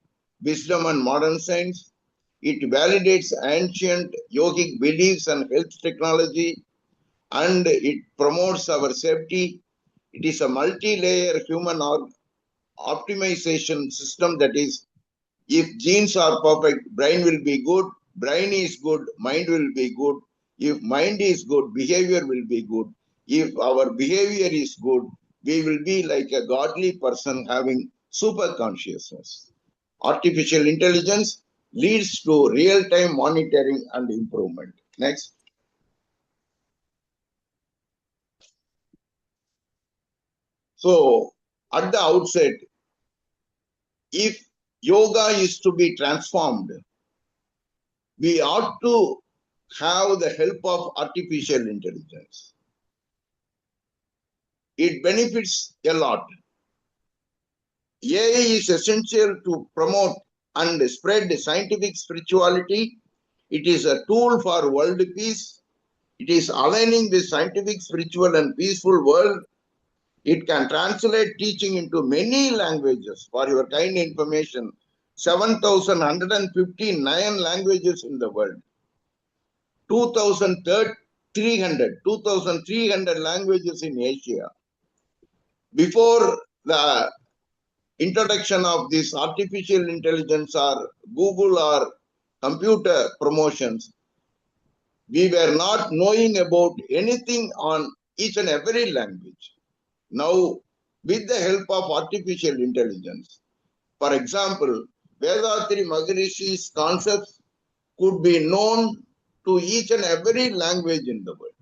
wisdom and modern science. It validates ancient yogic beliefs and health technology, and it promotes our safety. It is a multi-layer human optimization system. That is, if genes are perfect, brain will be good. Brain is good, mind will be good. If mind is good, behavior will be good. If our behavior is good, we will be like a godly person having super consciousness. Artificial intelligence leads to real-time monitoring and improvement. Next. So, at the outset, if yoga is to be transformed, we ought to have the help of artificial intelligence. It benefits a lot. AI is essential to promote and spread scientific spirituality. It is a tool for world peace. It is aligning the scientific, spiritual, and peaceful world. It can translate teaching into many languages. For your kind information, 7,159 languages in the world. 2,300 languages in Asia. Before the introduction of this artificial intelligence or Google or computer promotions, we were not knowing about anything on each and every language. Now, with the help of artificial intelligence, for example, Vedatri Maharishi's concepts could be known to each and every language in the world,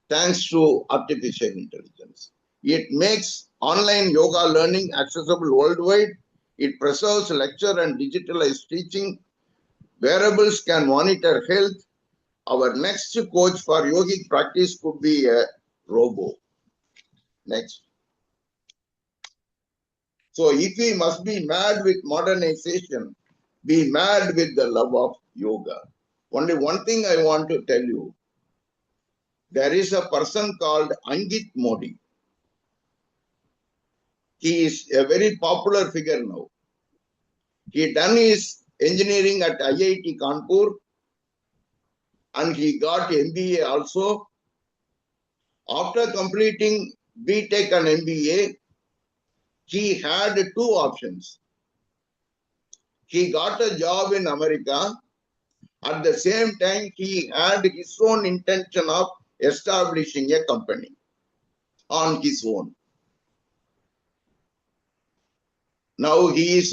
thanks to artificial intelligence. It makes online yoga learning accessible worldwide. It preserves lecture and digitalized teaching. Wearables can monitor health. Our next coach for yogic practice could be a robot. Next. So if we must be mad with modernization, be mad with the love of yoga. Only one thing I want to tell you. There is a person called Angit Modi. He is a very popular figure now. He done his engineering at IIT Kanpur and he got MBA also. After completing BTech and MBA, he had two options. He got a job in America. At the same time, he had his own intention of establishing a company on his own. Now he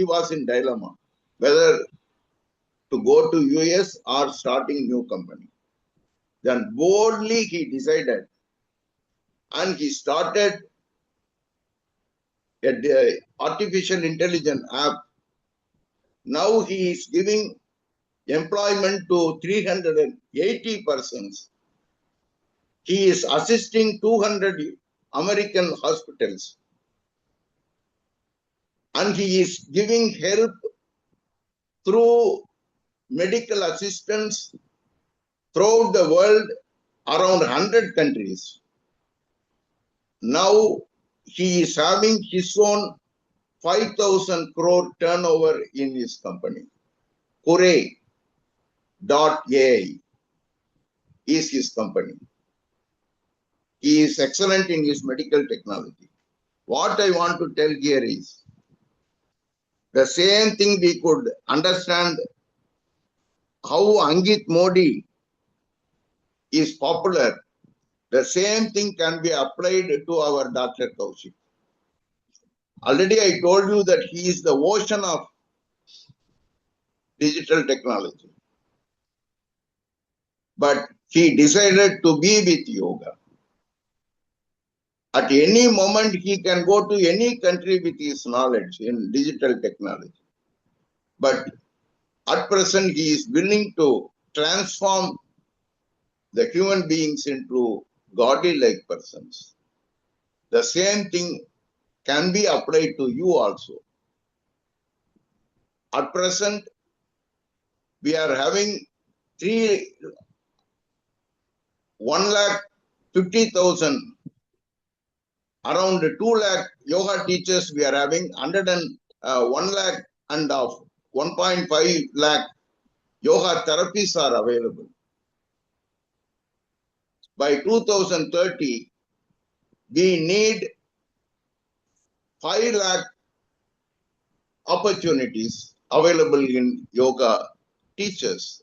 was in dilemma whether to go to US or starting new company. Then boldly he decided and he started a artificial intelligence app. Now he is giving employment to 380 persons. He is assisting 200 American hospitals. And he is giving help through medical assistance throughout the world, around 100 countries. Now he is having his own 5,000 crore turnover in his company. Kure.ai is his company. He is excellent in his medical technology. What I want to tell here is, The same thing we could understand how Angit Modi is popular. The same thing can be applied to our Dr. Kaushik. Already I told you that he is the ocean of digital technology. But he decided to be with yoga. At any moment, he can go to any country with his knowledge in digital technology. But at present, he is willing to transform the human beings into godly-like persons. The same thing can be applied to you also. At present, we are having 1,50,000, around 2 lakh yoga teachers we are having, 1 lakh and of 1.5 lakh yoga therapies are available. By 2030, we need 5 lakh opportunities available in yoga teachers.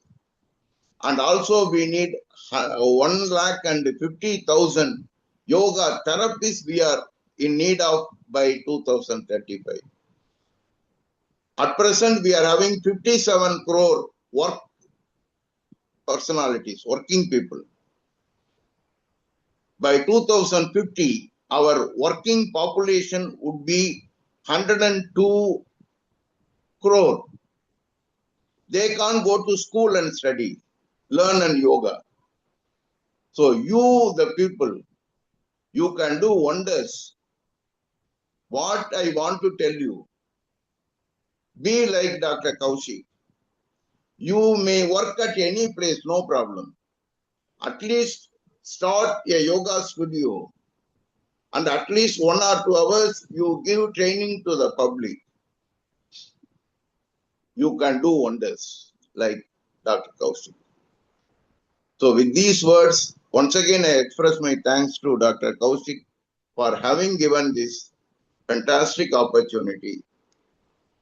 And also we need 1,50,000 yoga therapists we are in need of by 2035. At present, we are having 57 crore work personalities, working people. By 2050, our working population would be 102 crore. They can't go to school and study, learn and yoga. So you, the people, you can do wonders. What I want to tell you, be like Dr. Kaushik. You may work at any place, no problem. At least start a yoga studio and at least 1 or 2 hours you give training to the public. You can do wonders like Dr. Kaushik. So with these words, once again I express my thanks to Dr. Kaushik for having given this fantastic opportunity.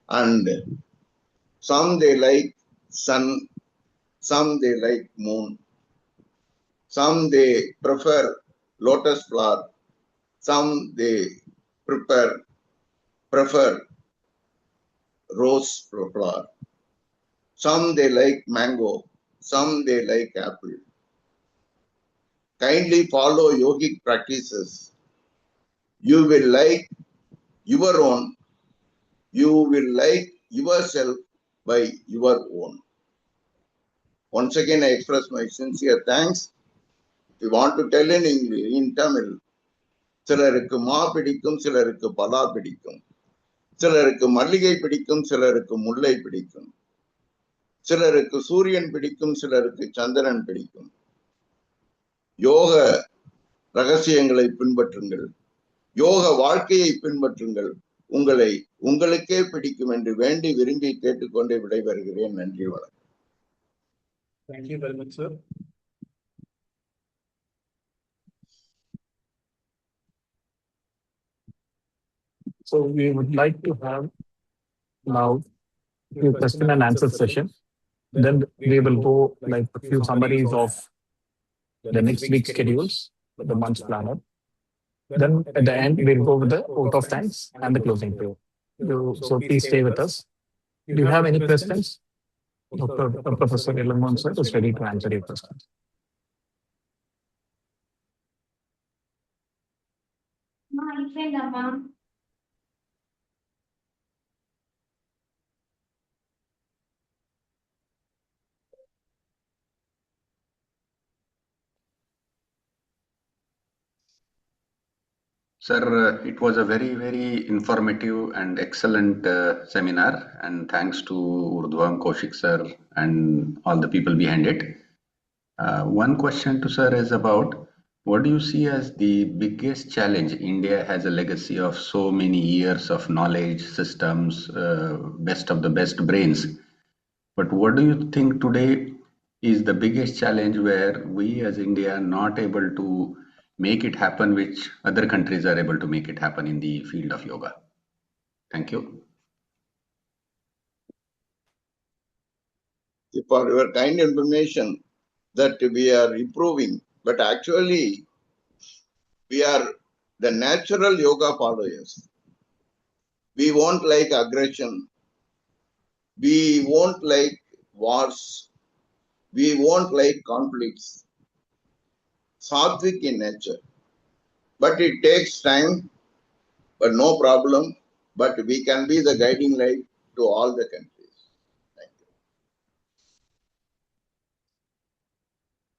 And some they like sun, some they like moon, some they prefer lotus flower, some they prefer rose flower, some they like mango, some they like apple. Kindly follow yogic practices. You will like your own. You will like yourself by your own. Once again, I express my sincere thanks. If you want to tell in English, in Tamil, சிலருக்கு மா பிடிக்கும், சிலருக்கு பலா பிடிக்கும், சிலருக்கு மல்லிகை பிடிக்கும், சிலருக்கு முல்லை பிடிக்கும், சிலருக்கு சூரியன் பிடிக்கும், சிலருக்கு சந்திரன் பிடிக்கும். யோக ரகசியங்களை பின்பற்றுங்கள், யோக வாழ்க்கையை பின்பற்றுங்கள், உங்களை உங்களுக்கே பிடிக்கும் என்று வேண்டி விரும்பி கேட்டுக்கொண்டே விடைபெறுகிறேன். நன்றி, வணக்கம். Thank you very much, sir. So we would like to have now a question and answer session. Then we will go like a few summaries of the next week's schedules, the month's planner. Then at the end, we'll go with the vote of thanks and the closing prayer. So please stay with us. Do you have any questions? Professor Elangovan sir is ready to answer your questions. Sir, it was a very, very informative and excellent seminar, and thanks to Oordhvam, Kaushik sir, and all the people behind it. One question to sir is about, what do you see as the biggest challenge? India has a legacy of so many years of knowledge, systems, best of the best brains. But what do you think today is the biggest challenge where we as India are not able to make it happen, which other countries are able to make it happen in the field of yoga? Thank you. for your kind information that we are improving, but actually we are the natural yoga followers. We won't like aggression. We won't like wars. We won't like conflicts. Sattvic in nature. But it takes time, but no problem. But we can be the guiding light to all the countries.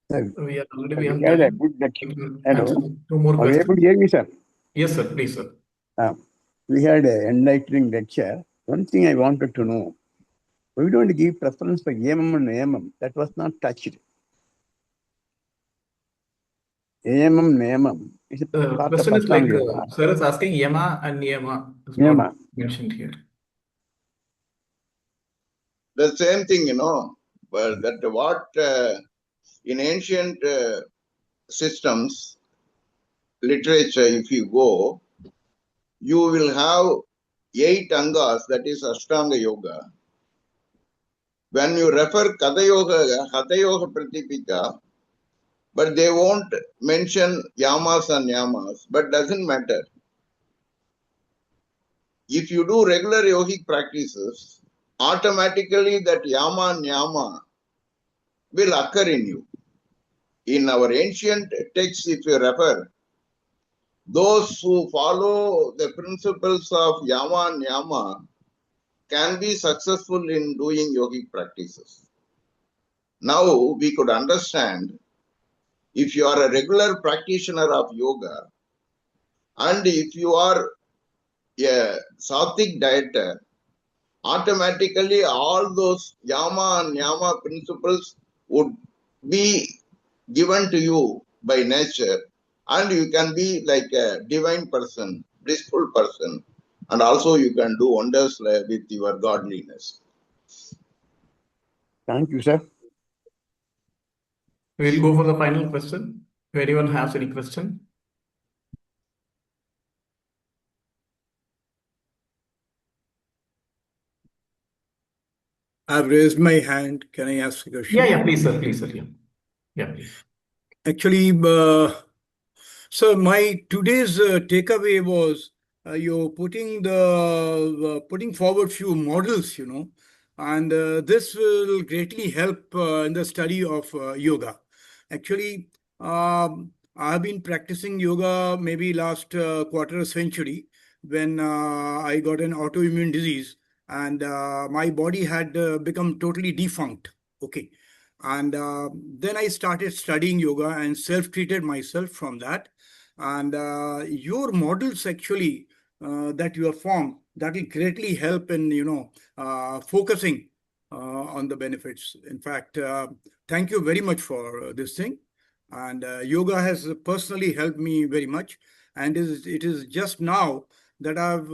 Thank you. We are already We beyond had a time. good lecture. Mhm. Hello. Actually, two more Are you able questions. to hear me, sir? Yes, sir. Please, sir. We had an enlightening lecture. One thing I wanted to know, we don't give preference for AMM and AMM. That was not touched. AMM and AMM is a part of Question is like, Ashtanga Yoga. sir is asking Yama and Niyama is Niyama. not mentioned here. The same thing, but that what in ancient systems, literature, if you go, you will have 8 angas, that is Ashtanga Yoga. When you refer Hatha Yoga Pratipika, but they won't mention yamas and yamas, but doesn't matter. If you do regular yogic practices, automatically that yama and yama will occur in you. In our ancient texts, if you refer, those who follow the principles of yama and yama can be successful in doing yogic practices. Now we could understand, if you are a regular practitioner of yoga and if you are a sattvic dieter, automatically all those yama and yama principles would be given to you by nature, and you can be like a divine person, blissful person, and also you can do wonders with your godliness. Thank you, sir. We'll go for the final question. If anyone has any question. I've raised my hand. Can I ask a question? Yeah, please, sir. Please, sir. Yeah, please. Actually, so my today's takeaway was you're putting forward few models, and this will greatly help in the study of yoga. Actually, I've been practicing yoga maybe last quarter century when I got an autoimmune disease and my body had become totally defunct. Okay. And then I started studying yoga and self-treated myself from that. And your models actually that you have formed, that will greatly help in, focusing on the benefits. In fact, thank you very much for this thing. And yoga has personally helped me very much. And it is just now that I've,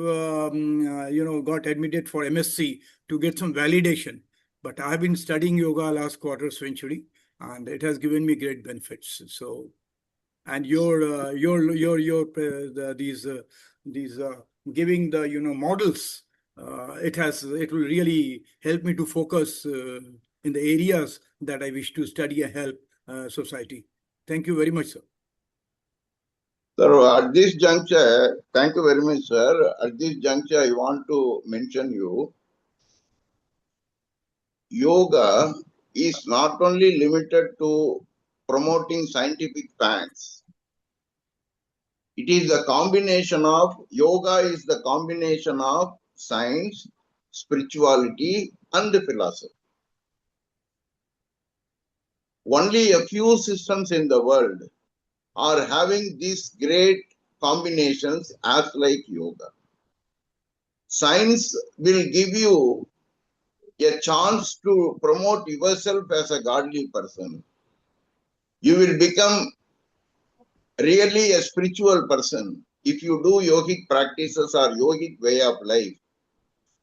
got admitted for MSc to get some validation. But I have been studying yoga last quarter century, and it has given me great benefits. So, and these giving the models, it will really help me to focus in the areas that I wish to study and help society. Thank you very much, sir. So at this juncture, thank you very much, sir. At this juncture, I want to mention you, yoga is not only limited to promoting scientific facts. It is the combination of, yoga is the combination of science, spirituality, and philosophy. Only a few systems in the world are having these great combinations as like yoga. Science will give you a chance to promote yourself as a godly person. You will become really a spiritual person if you do yogic practices or yogic way of life.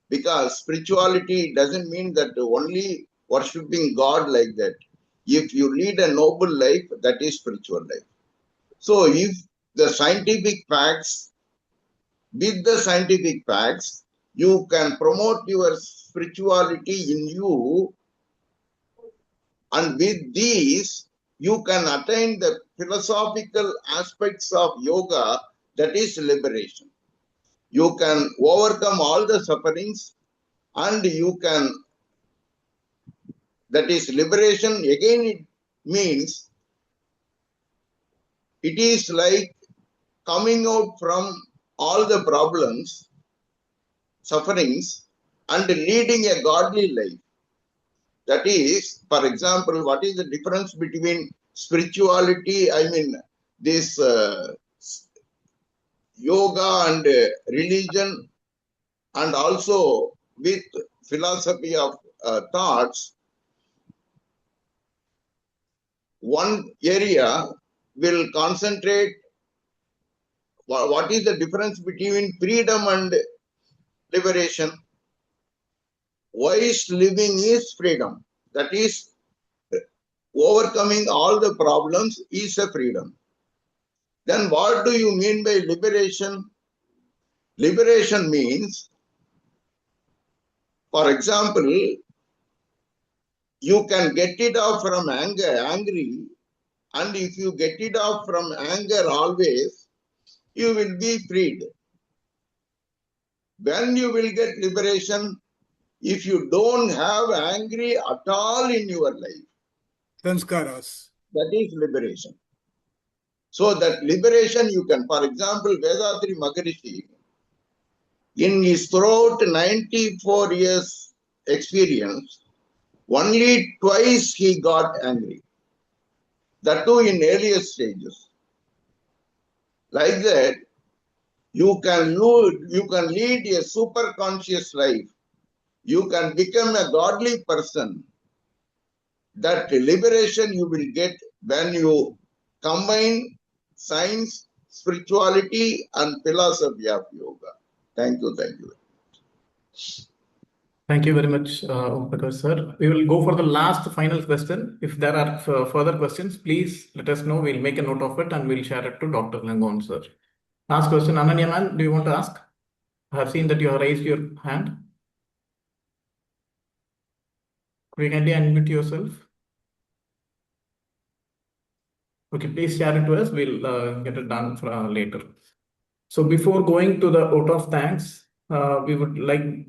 Because spirituality doesn't mean that only worshipping God like that. If you lead a noble life, that is spiritual life. So if the scientific facts, with the scientific facts, you can promote your spirituality in you And with these, you can attain the philosophical aspects of yoga, that is liberation. You can overcome all the sufferings, and you can, that is liberation. Again, it means it is like coming out from all the problems, sufferings, and leading a godly life. That is, for example, what is the difference between spirituality, this yoga and religion, and also with philosophy of thoughts? One area will concentrate. What is the difference between freedom and liberation? Wise living is freedom. That is, overcoming all the problems is a freedom. Then what do you mean by liberation? Liberation means, for example, you can get it off from angry, and if you get it off from anger always, you will be freed. When you will get liberation? If you don't have angry at all in your life. Sanskaras. That is liberation. So that liberation you can, for example, Vedatri Maharishi, in his throughout 94 years experience, only twice he got angry. That too in earlier stages. Like that, you can lead a super conscious life. You can become a godly person. That liberation you will get when you combine science, spirituality, and philosophy of yoga. Thank you. Thank you. Thank you very much, Prakash sir. We will go for the last final question. If there are further questions, please let us know. We'll make a note of it and we'll share it to Dr. Elangovan sir. Last question, Ananya ma'am, do you want to ask? I have seen that you have raised your hand. Could you kindly unmute yourself? Okay, please share it to us. We'll get it done for, later. So before going to the vote of thanks, we would like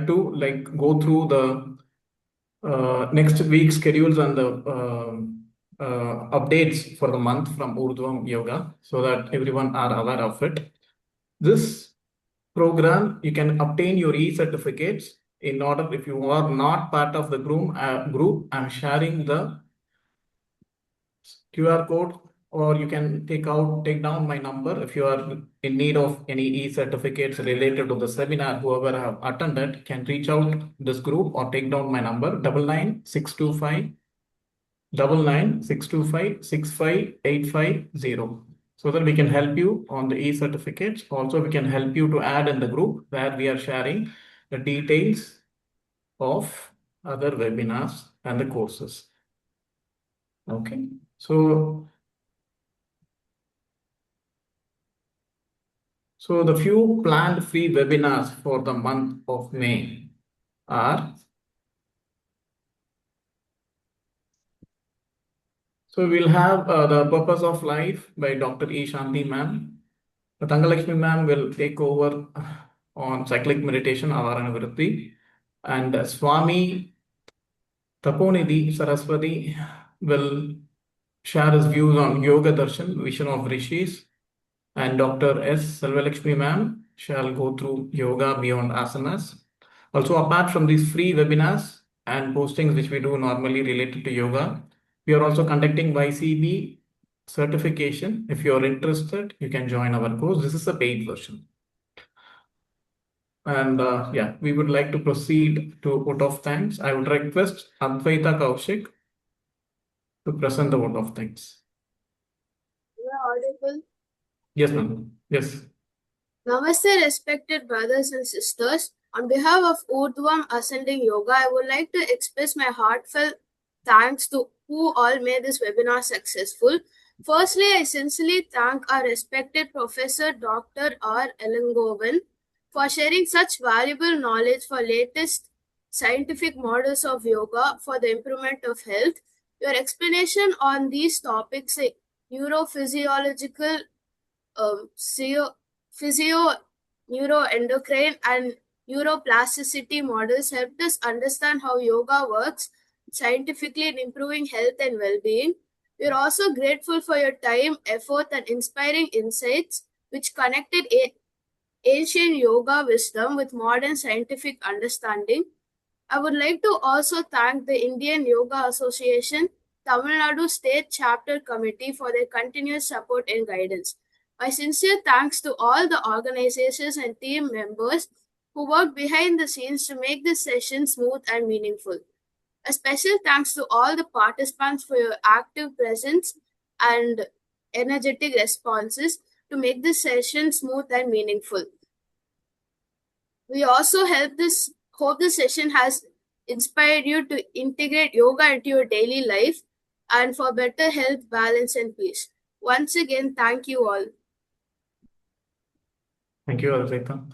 to go through the next week's schedules and the updates for the month from Oordhvam Yoga, so that everyone are aware of it. This program, you can obtain your e-certificates. In order, if you are not part of the group, I'm sharing the QR code, or you can take down my number if you are in need of any e-certificates related to the seminar. Whoever have attended can reach out this group or take down my number 99625 65850, so that we can help you on the e-certificates. Also, we can help you to add in the group where we are sharing the details of other webinars and the courses. Okay, so the few planned free webinars for the month of May are, so we'll have the purpose of life by Dr. E. Shanti ma'am. Tangalakshmi ma'am will take over on cyclic meditation, Avarana Vritti, and Swami Taponidhi Saraswati will share his views on Yoga Darshan, Vision of Rishis, and Dr. S. Selvalakshmi ma'am shall go through Yoga Beyond Asanas. Also, apart from these free webinars and postings which we do normally related to yoga, we are also conducting YCB certification. If you are interested, you can join our course. This is a paid version. And yeah, we would like to proceed to vote of thanks. I would request Advaita Kaushik to present the vote of thanks. You are audible? Yes, ma'am. Yes. Namaste, respected brothers and sisters. On behalf of Oordhvam Ascending Yoga, I would like to express my heartfelt thanks to who all made this webinar successful. Firstly, I sincerely thank our respected Professor Dr. R. Elangovan for sharing such valuable knowledge for latest scientific models of yoga for the improvement of health. Your explanation on these topics, like neurophysiological, neuroendocrine, and neuroplasticity models helped us understand how yoga works scientifically in improving health and well-being. We are also grateful for your time, effort, and inspiring insights which connected ancient yoga wisdom with modern scientific understanding. I would like to also thank the Indian Yoga Association, Tamil Nadu State Chapter Committee for their continuous support and guidance. My sincere thanks to all the organizations and team members who worked behind the scenes to make this session smooth and meaningful. A special thanks to all the participants for your active presence and energetic responses to make this session smooth and meaningful. We also hope this session has inspired you to integrate yoga into your daily life and for better health, balance, and peace. Once again, thank you all. Thank you, Advaita.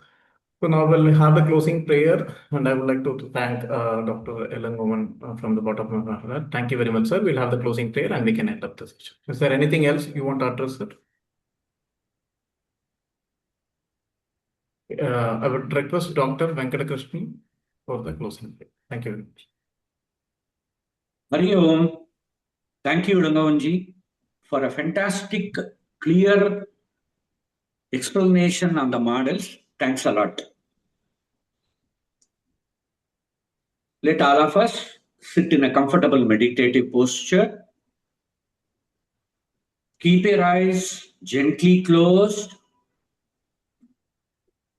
So now we'll have the closing prayer, and I would like to thank Dr. Elangovan from the bottom of my heart. Thank you very much, sir. We'll have the closing prayer, and we can end up the session. Is there anything else you want to address, sir? I would request Dr. Venkatakrishnan for the closing prayer. Thank you very much. Hari Om. Thank you, Elangovan, for a fantastic, clear explanation on the models. Thanks a lot. Let all of us sit in a comfortable meditative posture. Keep your eyes gently closed.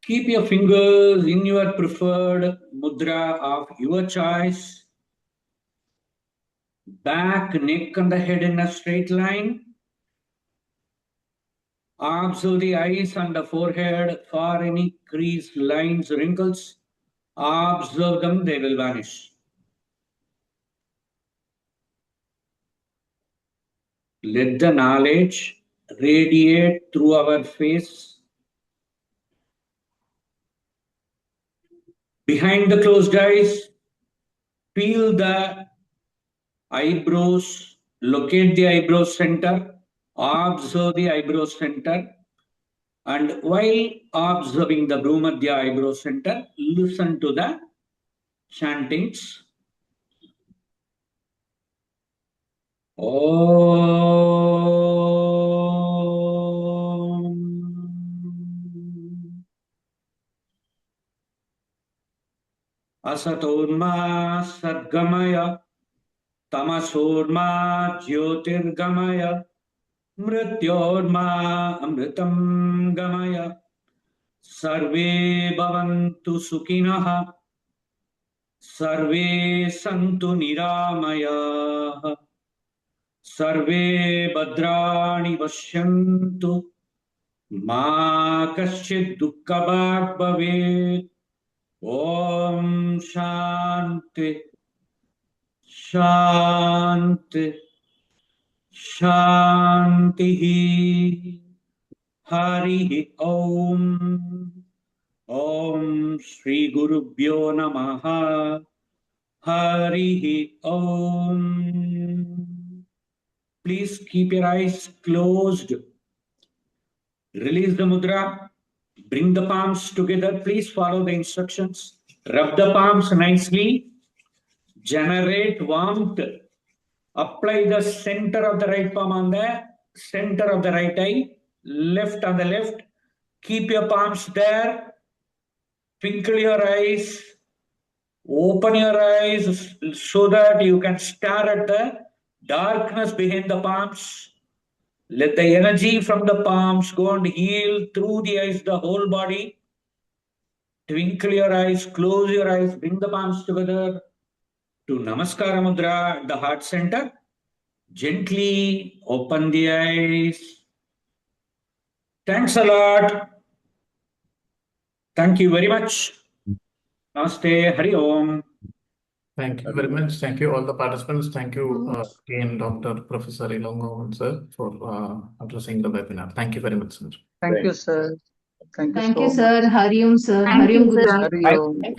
Keep your fingers in your preferred mudra of your choice. Back, neck, and the head in a straight line. Observe the eyes and the forehead for any crease, lines, wrinkles. Observe them, they will vanish. Let the knowledge radiate through our face. Behind the closed eyes, feel the eyebrows, locate the eyebrow center, observe the eyebrow center, and while observing the Bhumadhya eyebrow center, listen to the chantings. Asatorma sadgamaya, tamasorma jyotirgamaya, mrityorma amritam gamaya, sarve bhavantu sukinaha, sarve santu niramaya, sarve bhadrani vashyantu, ma kaschid dukkhabhag bhavet. Om Shanti, Shanti, Shanti. Hari Om. Om Shri Gurubhyo Namaha. Hari Om. Please keep your eyes closed. Release the mudra. Bring the palms together. Please follow the instructions. Rub the palms nicely. Generate warmth. Apply the center of the right palm on the center of the right eye. Left on the left. Keep your palms there. Twinkle your eyes. Open your eyes so that you can stare at the darkness behind the palms. Let the energy from the palms go and heal through the eyes, the whole body. Twinkle your eyes, close your eyes, bring the palms together to Namaskara Mudra at the heart center. Gently open the eyes. Thanks a lot. Thank you very much. Namaste, Hari Om. Thank you very much. Thank you, all the participants. Thank you, again, Dr. Professor Elangovan, sir, for addressing the webinar. Thank you very much, sir. Thank you, sir. Thank you Thank so you, much. sir. Hari Om, sir. Thank Hari Om, you, sir. Guruji. Hari Om. Thank you,